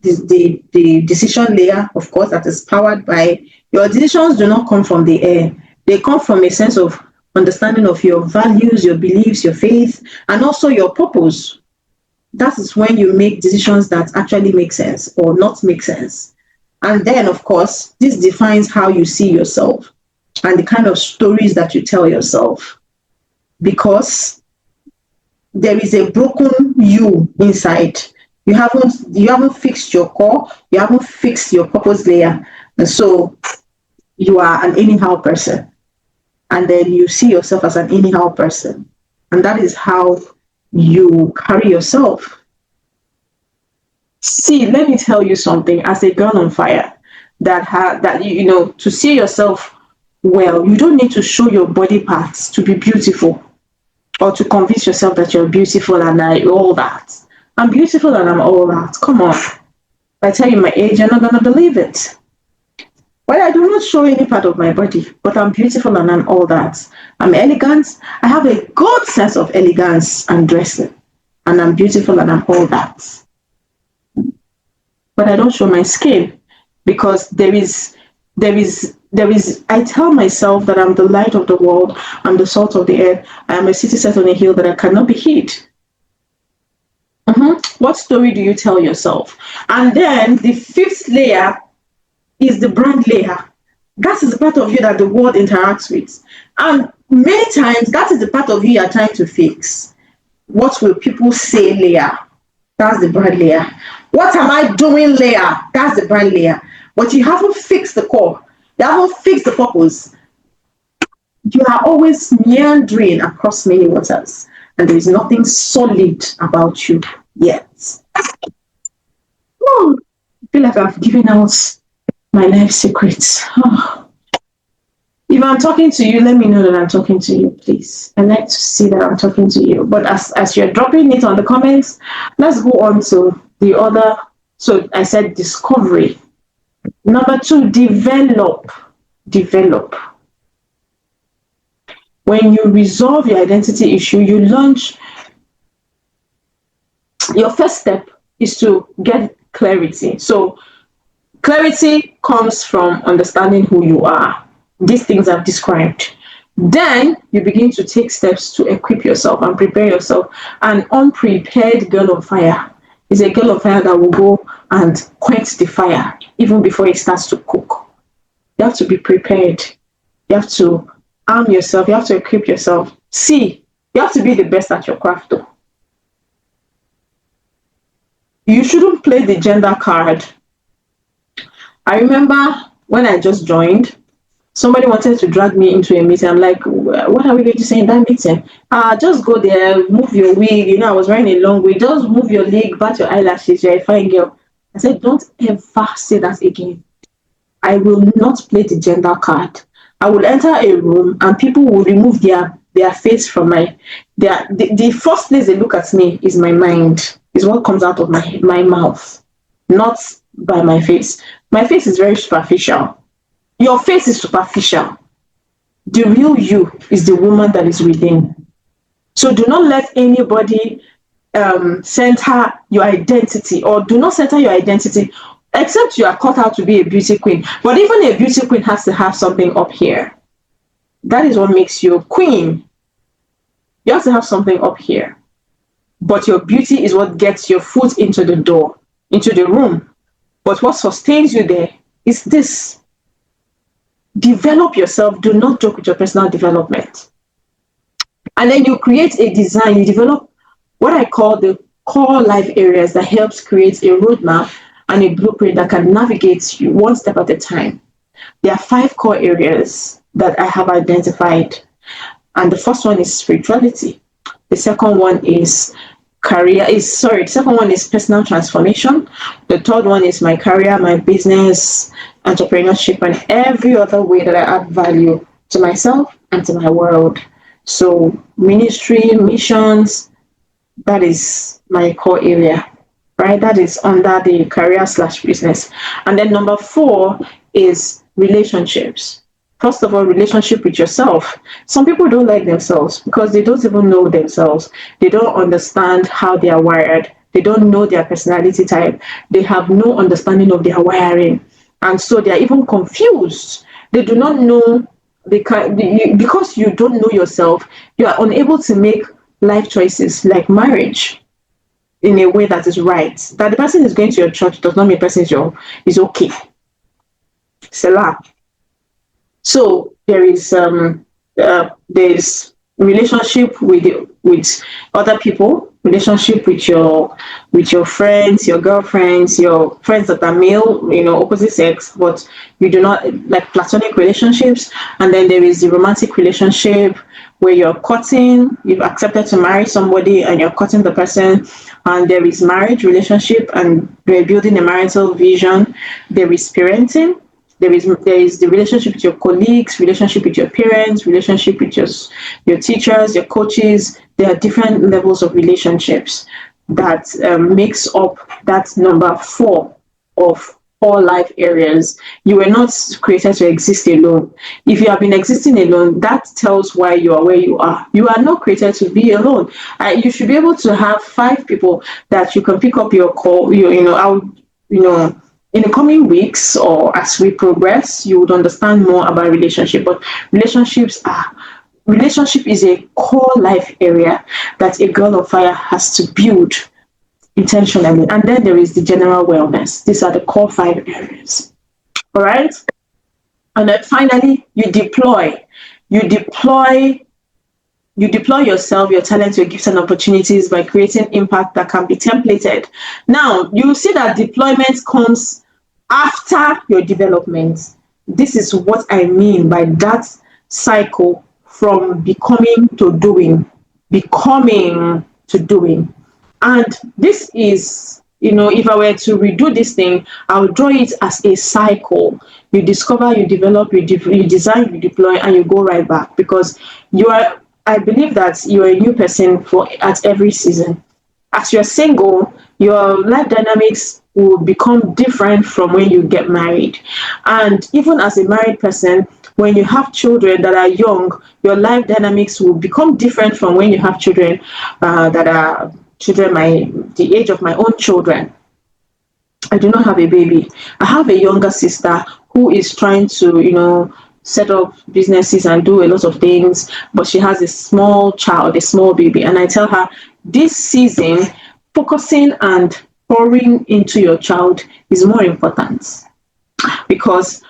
decision layer, of course, that is powered by your decisions. Do not come from the air. They come from a sense of understanding of your values, your beliefs, your faith, and also your purpose. That is when you make decisions that actually make sense or not make sense. And then, of course, this defines how you see yourself and the kind of stories that you tell yourself. Because there is a broken you inside. You haven't fixed your core, you haven't fixed your purpose layer. And so you are an anyhow person. And then you see yourself as an anyhow person. And that is how you carry yourself. See, let me tell you something, as a girl on fire, to see yourself well, you don't need to show your body parts to be beautiful or to convince yourself that you're beautiful and all that. I'm beautiful and I'm all that. Come on. If I tell you my age, you're not going to believe it. Well, I do not show any part of my body, but I'm beautiful and I'm all that. I'm elegant. I have a good sense of elegance and dressing. And I'm beautiful and I'm all that. But I don't show my skin because there is, I tell myself that I'm the light of the world. I'm the salt of the earth. I am a city set on a hill that I cannot be hid. What story do you tell yourself? And then the fifth layer is the brand layer. That is the part of you that the world interacts with. And many times, that is the part of you you're trying to fix. What will people say layer? That's the brand layer. What am I doing layer? That's the brand layer. But you haven't fixed the core. You haven't fixed the purpose. You are always meandering across many waters. And there is nothing solid about you yet. Oh, I feel like I've given out my life secrets. Oh. If I'm talking to you, let me know that I'm talking to you, please. I like to see that I'm talking to you. But as you're dropping it on the comments, let's go on to the other. So I said discovery. Number 2, develop. Develop. When you resolve your identity issue, you launch. Your first step is to get clarity. So clarity comes from understanding who you are. These things I've described. Then you begin to take steps to equip yourself and prepare yourself. An unprepared girl on fire is a girl on fire that will go and quench the fire even before it starts to cook. You have to be prepared. You have to arm yourself. You have to equip yourself. See, you have to be the best at your craft though. You shouldn't play the gender card. I remember when I just joined, somebody wanted to drag me into a meeting. I'm like, what are we going to say in that meeting? Just go there, move your wig. You know, I was wearing a long wig. Just move your leg, bat your eyelashes. You're a fine girl. I said, don't ever say that again. I will not play the gender card. I will enter a room and people will remove their face from the first place they look at me is my mind, is what comes out of my mouth, not by my face. My face is very superficial. Your face is superficial. The real you is the woman that is within. So do not let anybody center your identity, or do not center your identity, except you are cut out to be a beauty queen. But even a beauty queen has to have something up here. That is what makes you a queen. You have to have something up here. But your beauty is what gets your foot into the door, into the room. But what sustains you there is this. Develop yourself. Do not joke with your personal development. And then you create a design. You develop what I call the core life areas that helps create a roadmap and a blueprint that can navigate you one step at a time. There are 5 core areas that I have identified. And the first one is spirituality. The second one is the second one is personal transformation. The third one is my career, my business, entrepreneurship, and every other way that I add value to myself and to my world. So ministry, missions, that is my core area, right? That is under the career/business. And then number 4 is relationships. First of all, relationship with yourself. Some people don't like themselves because they don't even know themselves. They don't understand how they are wired. They don't know their personality type. They have no understanding of their wiring. And so they are even confused. They do not know, because you don't know yourself, you are unable to make life choices like marriage in a way that is right. That the person is going to your church does not mean the person is okay. Selah. So there's relationship with other people, relationship with your friends, your girlfriends, your friends that are male, opposite sex, but you do not like platonic relationships. And then there is the romantic relationship where you're courting, you've accepted to marry somebody and you're courting the person. And there is marriage relationship and we're building a marital vision. There is parenting. There is the relationship with your colleagues, relationship with your parents, relationship with your teachers, your coaches. There are different levels of relationships that makes up that number 4 of all life areas. You were not created to exist alone. If you have been existing alone, that tells why you are where you are. You are not created to be alone. You should be able to have 5 people that you can pick up your call. In the coming weeks or as we progress, you would understand more about relationship. But relationship is a core life area that a girl of fire has to build intentionally. And then there is the general wellness. These are the core 5 areas. All right. And then finally, you deploy yourself, your talents, your gifts and opportunities by creating impact that can be templated. Now, you see that deployment comes after your development. This is what I mean by that cycle from becoming to doing. And this is, if I were to redo this thing, I would draw it as a cycle. You discover, you develop, you design, you deploy, and you go right back, because I believe that you're a new person at every season. As you're single, your life dynamics will become different from when you get married. And even as a married person, when you have children that are young, your life dynamics will become different from when you have children that are children the age of my own children. I do not have a baby. I have a younger sister who is trying to, set up businesses and do a lot of things, but she has a small child, a small baby. And I tell her, this season, focusing and pouring into your child is more important, because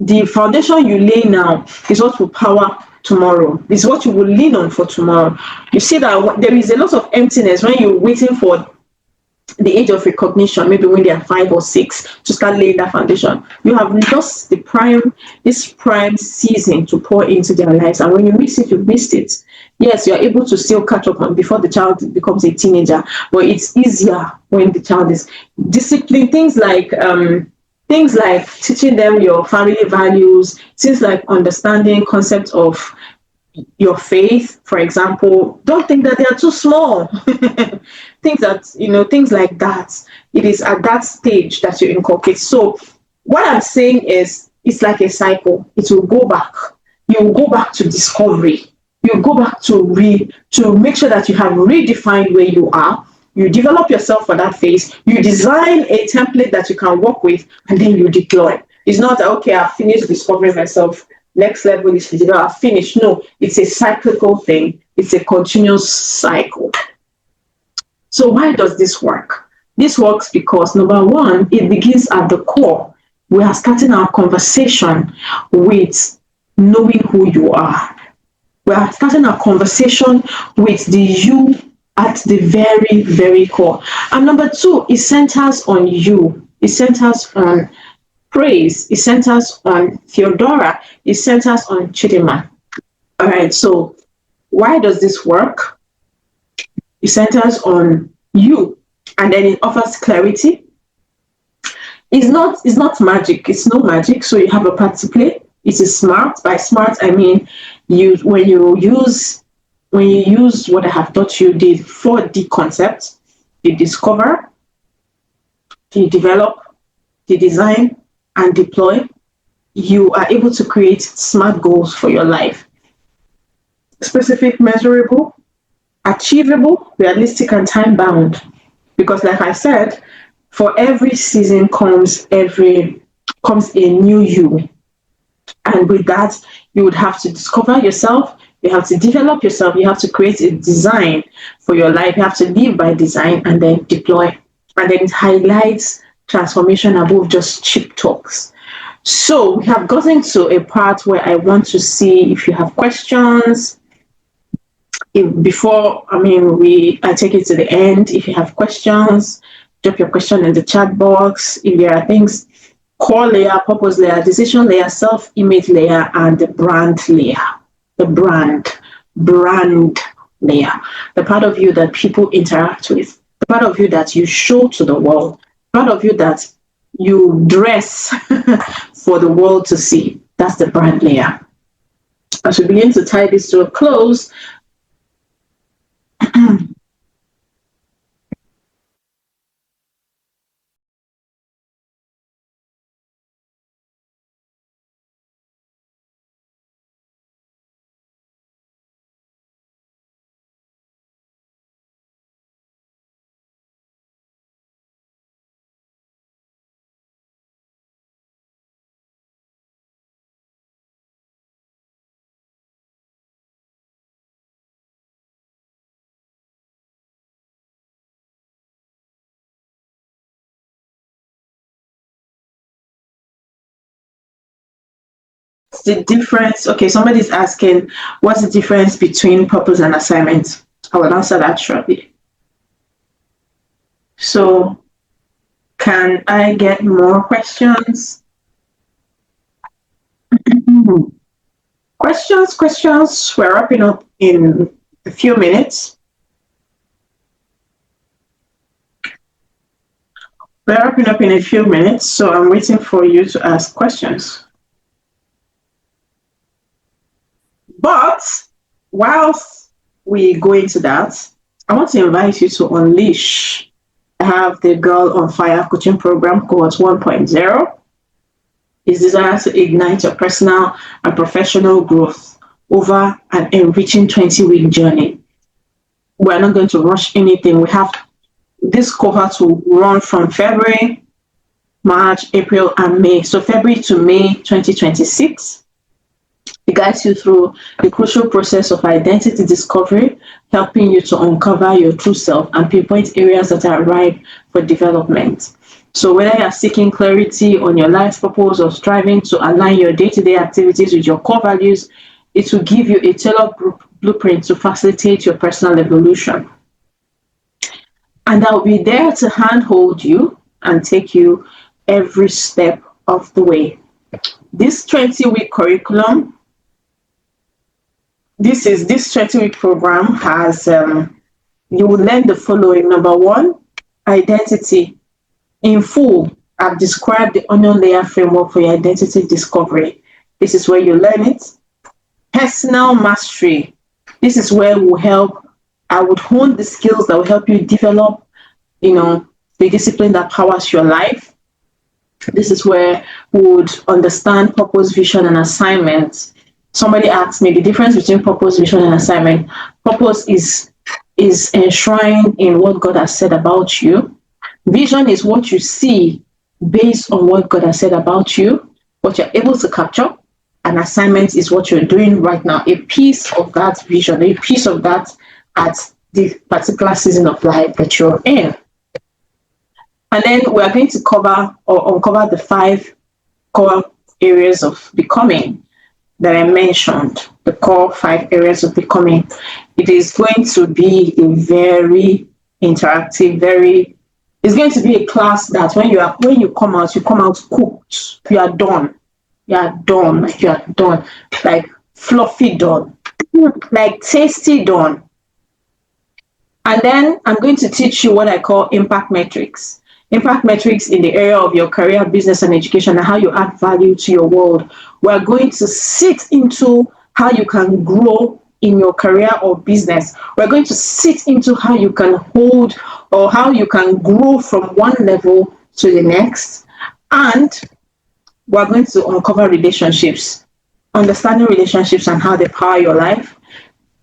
the foundation you lay now is what will power tomorrow. Is what you will lean on for tomorrow. You see that there is a lot of emptiness when you're waiting for the age of recognition, maybe when they are 5 or 6, to start laying that foundation. You have lost this prime season to pour into their lives, and when you miss it, you've missed it. Yes, you're able to still catch up on before the child becomes a teenager, but it's easier when the child is disciplined. Things like teaching them your family values, things like understanding concepts of your faith, for example. Don't think that they are too small. Things like that. It is at that stage that you inculcate. So what I'm saying is, it's like a cycle. It will go back. You will go back to discovery. You go back to make sure that you have redefined where you are. You develop yourself for that phase. You design a template that you can work with, and then you deploy. It's not that, okay, I've finished discovering myself. Next level is physical. I've finished. No, it's a cyclical thing. It's a continuous cycle. So why does this work? This works because, number one, it begins at the core. We are starting our conversation with knowing who you are. We are starting our conversation with the you at the very, very core. And number two, it centers on you. It centers on praise. It centers on Theodora. It centers on Chidima. All right, so why does this work? It centers on you, and then it offers clarity. It's not magic. It's no magic. So you have a part to play. It is smart. By smart, I mean when you use what I have taught you, the 4D concept, the discover, the develop, the design, and deploy, you are able to create smart goals for your life. Specific, measurable, achievable, realistic, and time-bound. Because like I said, for every season comes a new you. And with that, you would have to discover yourself, you have to develop yourself, you have to create a design for your life, you have to live by design, and then deploy. And then it highlights transformation above just cheap talks. So we have gotten to a part where I want to see if you have questions. I take it to the end. If you have questions, drop your question in the chat box. If there are things, core layer, purpose layer, decision layer, self-image layer, and the brand layer. The brand layer. The part of you that people interact with. The part of you that you show to the world. The part of you that you dress for the world to see. That's the brand layer. As we begin to tie this to a close, the difference, okay, somebody's asking, what's the difference between purpose and assignment? I will answer that shortly. So, can I get more questions? Questions. We're wrapping up in a few minutes. We're wrapping up in a few minutes, so I'm waiting for you to ask questions. But whilst we go into that, I want to invite you to unleash. I have the Girl on Fire coaching program, cohort 1.0. Is designed to ignite your personal and professional growth over an enriching 20-week journey. We're not going to rush anything. We have this cohort will run from February, March, April, and May. So February to May 2026. It guides you through the crucial process of identity discovery, helping you to uncover your true self and pinpoint areas that are ripe for development. So whether you're seeking clarity on your life purpose or striving to align your day-to-day activities with your core values, it will give you a tailored blueprint to facilitate your personal evolution. And I'll be there to handhold you and take you every step of the way. This 20-week curriculum, this 20-week program has, you will learn the following. Number one, identity. In full, I've described the onion layer framework for your identity discovery. This is where you learn it. Personal mastery. This is where I would hone the skills that will help you develop, the discipline that powers your life. This is where we would understand purpose, vision, and assignment. Somebody asked me the difference between purpose, vision, and assignment. Purpose is enshrined in what God has said about you. Vision is what you see based on what God has said about you, what you're able to capture. And assignment is what you're doing right now, a piece of that vision, a piece of that at the particular season of life that you're in. And then we're going to uncover the 5 core areas of becoming that I mentioned, the core 5 areas of becoming. It is going to be a very interactive, it's going to be a class that when you come out cooked. You are done, like fluffy done, like tasty done. And then I'm going to teach you what I call impact metrics. Impact metrics in the area of your career, business, and education, and how you add value to your world. We're going to sit into how you can grow in your career or business. We're going to sit into how you can hold or how you can grow from one level to the next. And we're going to uncover relationships, understanding relationships and how they power your life.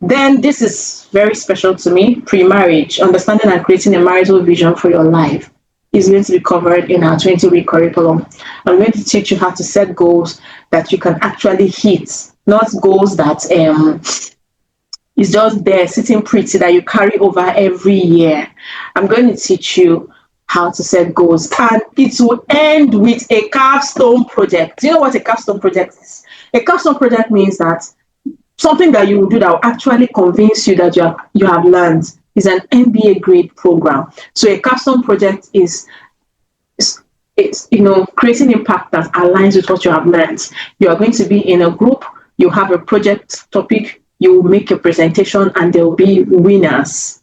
Then this is very special to me, pre-marriage, understanding and creating a marital vision for your life is going to be covered in our 20-week curriculum. I'm going to teach you how to set goals that you can actually hit, not goals that is just there sitting pretty that you carry over every year. I'm going to teach you how to set goals, and it will end with a capstone project. Do you know what a capstone project is? A capstone project means that something that you will do that will actually convince you that you have learned is an MBA grade program. So a capstone project is creating impact that aligns with what you have learned. You are going to be in a group, you have a project topic, you will make a presentation, and there will be winners.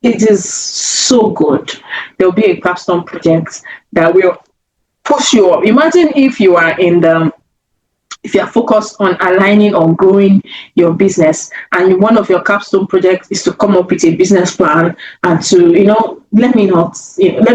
It is so good. There will be a capstone project that will push you up. Imagine if you are if you are focused on aligning or growing your business, and one of your capstone projects is to come up with a business plan and to, let me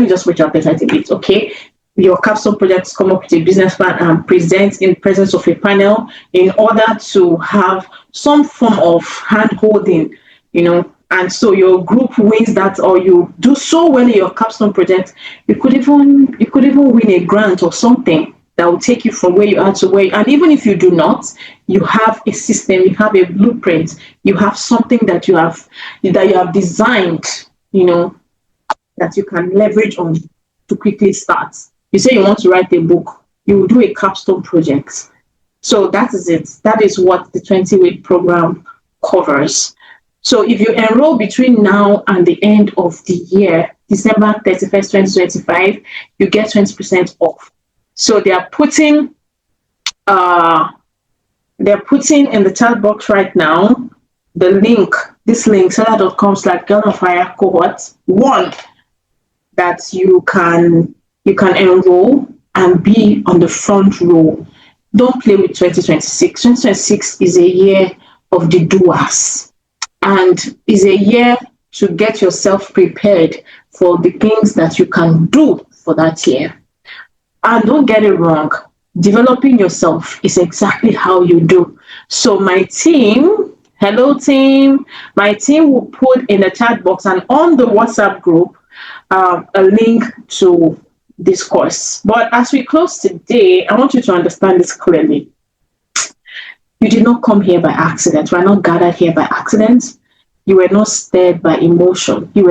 just wait out there a bit, okay? Your capstone projects come up with a business plan and present in presence of a panel in order to have some form of hand-holding, and so your group wins that, or you do so well in your capstone project, you could even win a grant or something that will take you from where you are to where, and even if you do not, you have a system, you have a blueprint, you have something that you have designed, that you can leverage on to quickly start. You say you want to write a book, you will do a capstone project. So that is it. That is what the 20-week program covers. So if you enroll between now and the end of the year, December 31st, 2025, you get 20% off. So they are putting in the chat box right now the link, this link, seller.com/girlonfire cohort 1. that you can enroll and be on the front row. Don't play with 2026. 2026 is a year of the doers, and is a year to get yourself prepared for the things that you can do for that year. And don't get it wrong, developing yourself is exactly how you do. So my team, hello team, my team will put in the chat box and on the WhatsApp group a link to this course. But as we close today, I want you to understand this clearly. You did not come here by accident. We are not gathered here by accident. You were not stirred by emotion. You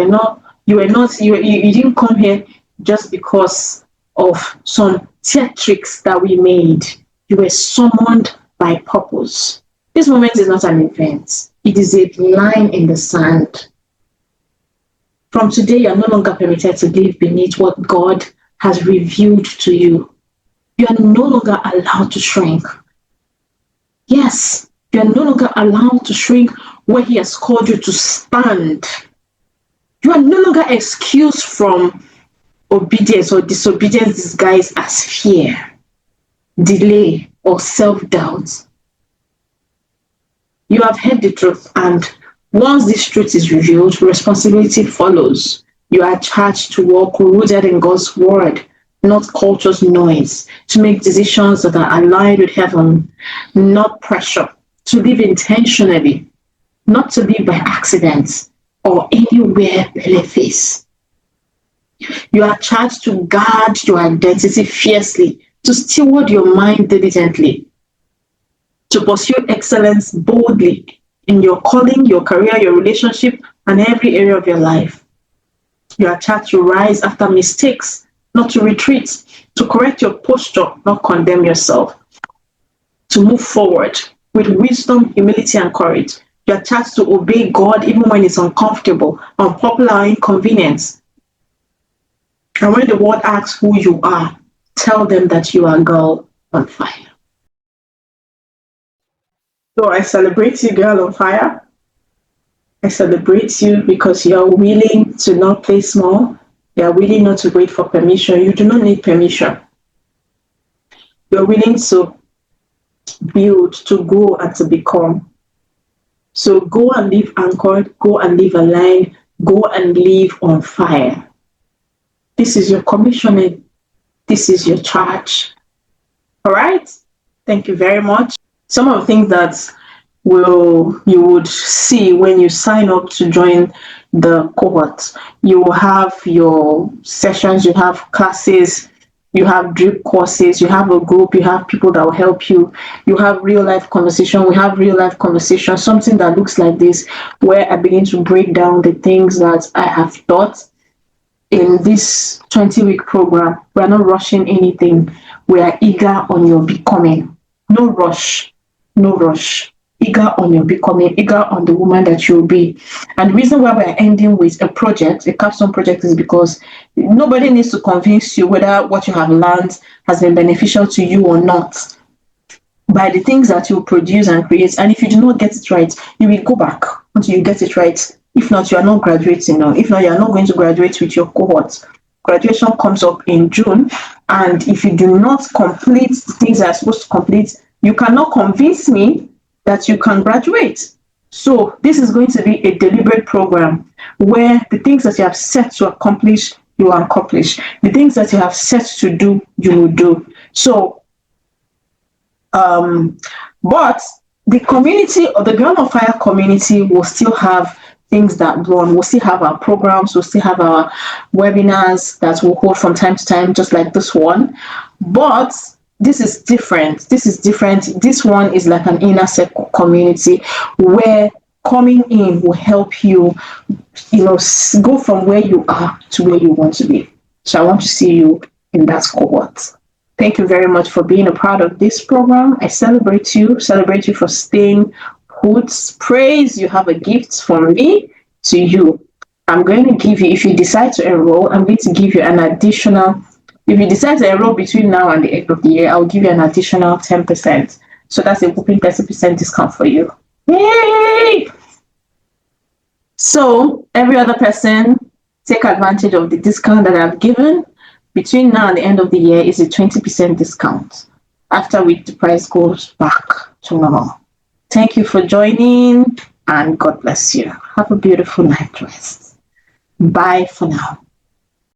didn't come here just because of some theatrics that we made. You were summoned by purpose. This moment is not an event. It is a line in the sand. From today, you are no longer permitted to live beneath what God has revealed to you. You are no longer allowed to shrink. Yes, you are no longer allowed to shrink where He has called you to stand. You are no longer excused from obedience or disobedience disguised as fear, delay, or self-doubt. You have heard the truth, and once this truth is revealed, responsibility follows. You are charged to walk rooted in God's word, not culture's noise, to make decisions that are aligned with heaven, not pressure, to live intentionally, not to live by accident or anywhere belly-face. You are charged to guard your identity fiercely, to steward your mind diligently, to pursue excellence boldly in your calling, your career, your relationship, and every area of your life. You are charged to rise after mistakes, not to retreat, to correct your posture, not condemn yourself, to move forward with wisdom, humility, and courage. You are charged to obey God even when it's uncomfortable, unpopular, or inconvenient. And when the world asks who you are, tell them that you are a girl on fire. So I celebrate you, girl on fire. I celebrate you because you are willing to not play small. You are willing not to wait for permission. You do not need permission. You are willing to build, to grow, and to become. So go and live anchored, go and live aligned, go and live on fire. This is your commissioning. This is your charge. All right? Thank you very much. Some of the things that you would see when you sign up to join the cohort. You will have your sessions, you have classes, you have drip courses, you have a group, you have people that will help you, you have real life conversation. We have real life conversation, something that looks like this, where I begin to break down the things that I have taught in this 20-week program. We are not rushing anything. We are eager on your becoming. No rush, no rush. Eager on your becoming, eager on the woman that you'll be. And the reason why we're ending with a project, a capstone project, is because nobody needs to convince you whether what you have learned has been beneficial to you or not by the things that you produce and create. And if you do not get it right, you will go back until you get it right. If not, you are not graduating now. If not, you are not going to graduate with your cohort. Graduation comes up in June, and if you do not complete the things that are supposed to complete, you cannot convince me that you can graduate. So this is going to be a deliberate program where the things that you have set to accomplish, you will accomplish. The things that you have set to do, you will do. So, but the community, or the Girl on Fire community, will still have things that run. We'll still have our programs, we'll still have our webinars that we'll hold from time to time, just like this one. But this is different. This is different. This one is like an inner circle community where coming in will help you, go from where you are to where you want to be. So I want to see you in that cohort. Thank you very much for being a part of this program. I celebrate you for staying put. Praise, you have a gift from me to you. I'm going to give you, if you decide to enroll, I'm going to give you an additional. If you decide to enroll between now and the end of the year, I'll give you an additional 10%. So that's a whopping 30% discount for you. Yay! So every other person, take advantage of the discount that I've given. Between now and the end of the year is a 20% discount, after which the price goes back to normal. Thank you for joining, and God bless you. Have a beautiful night rest. Bye for now.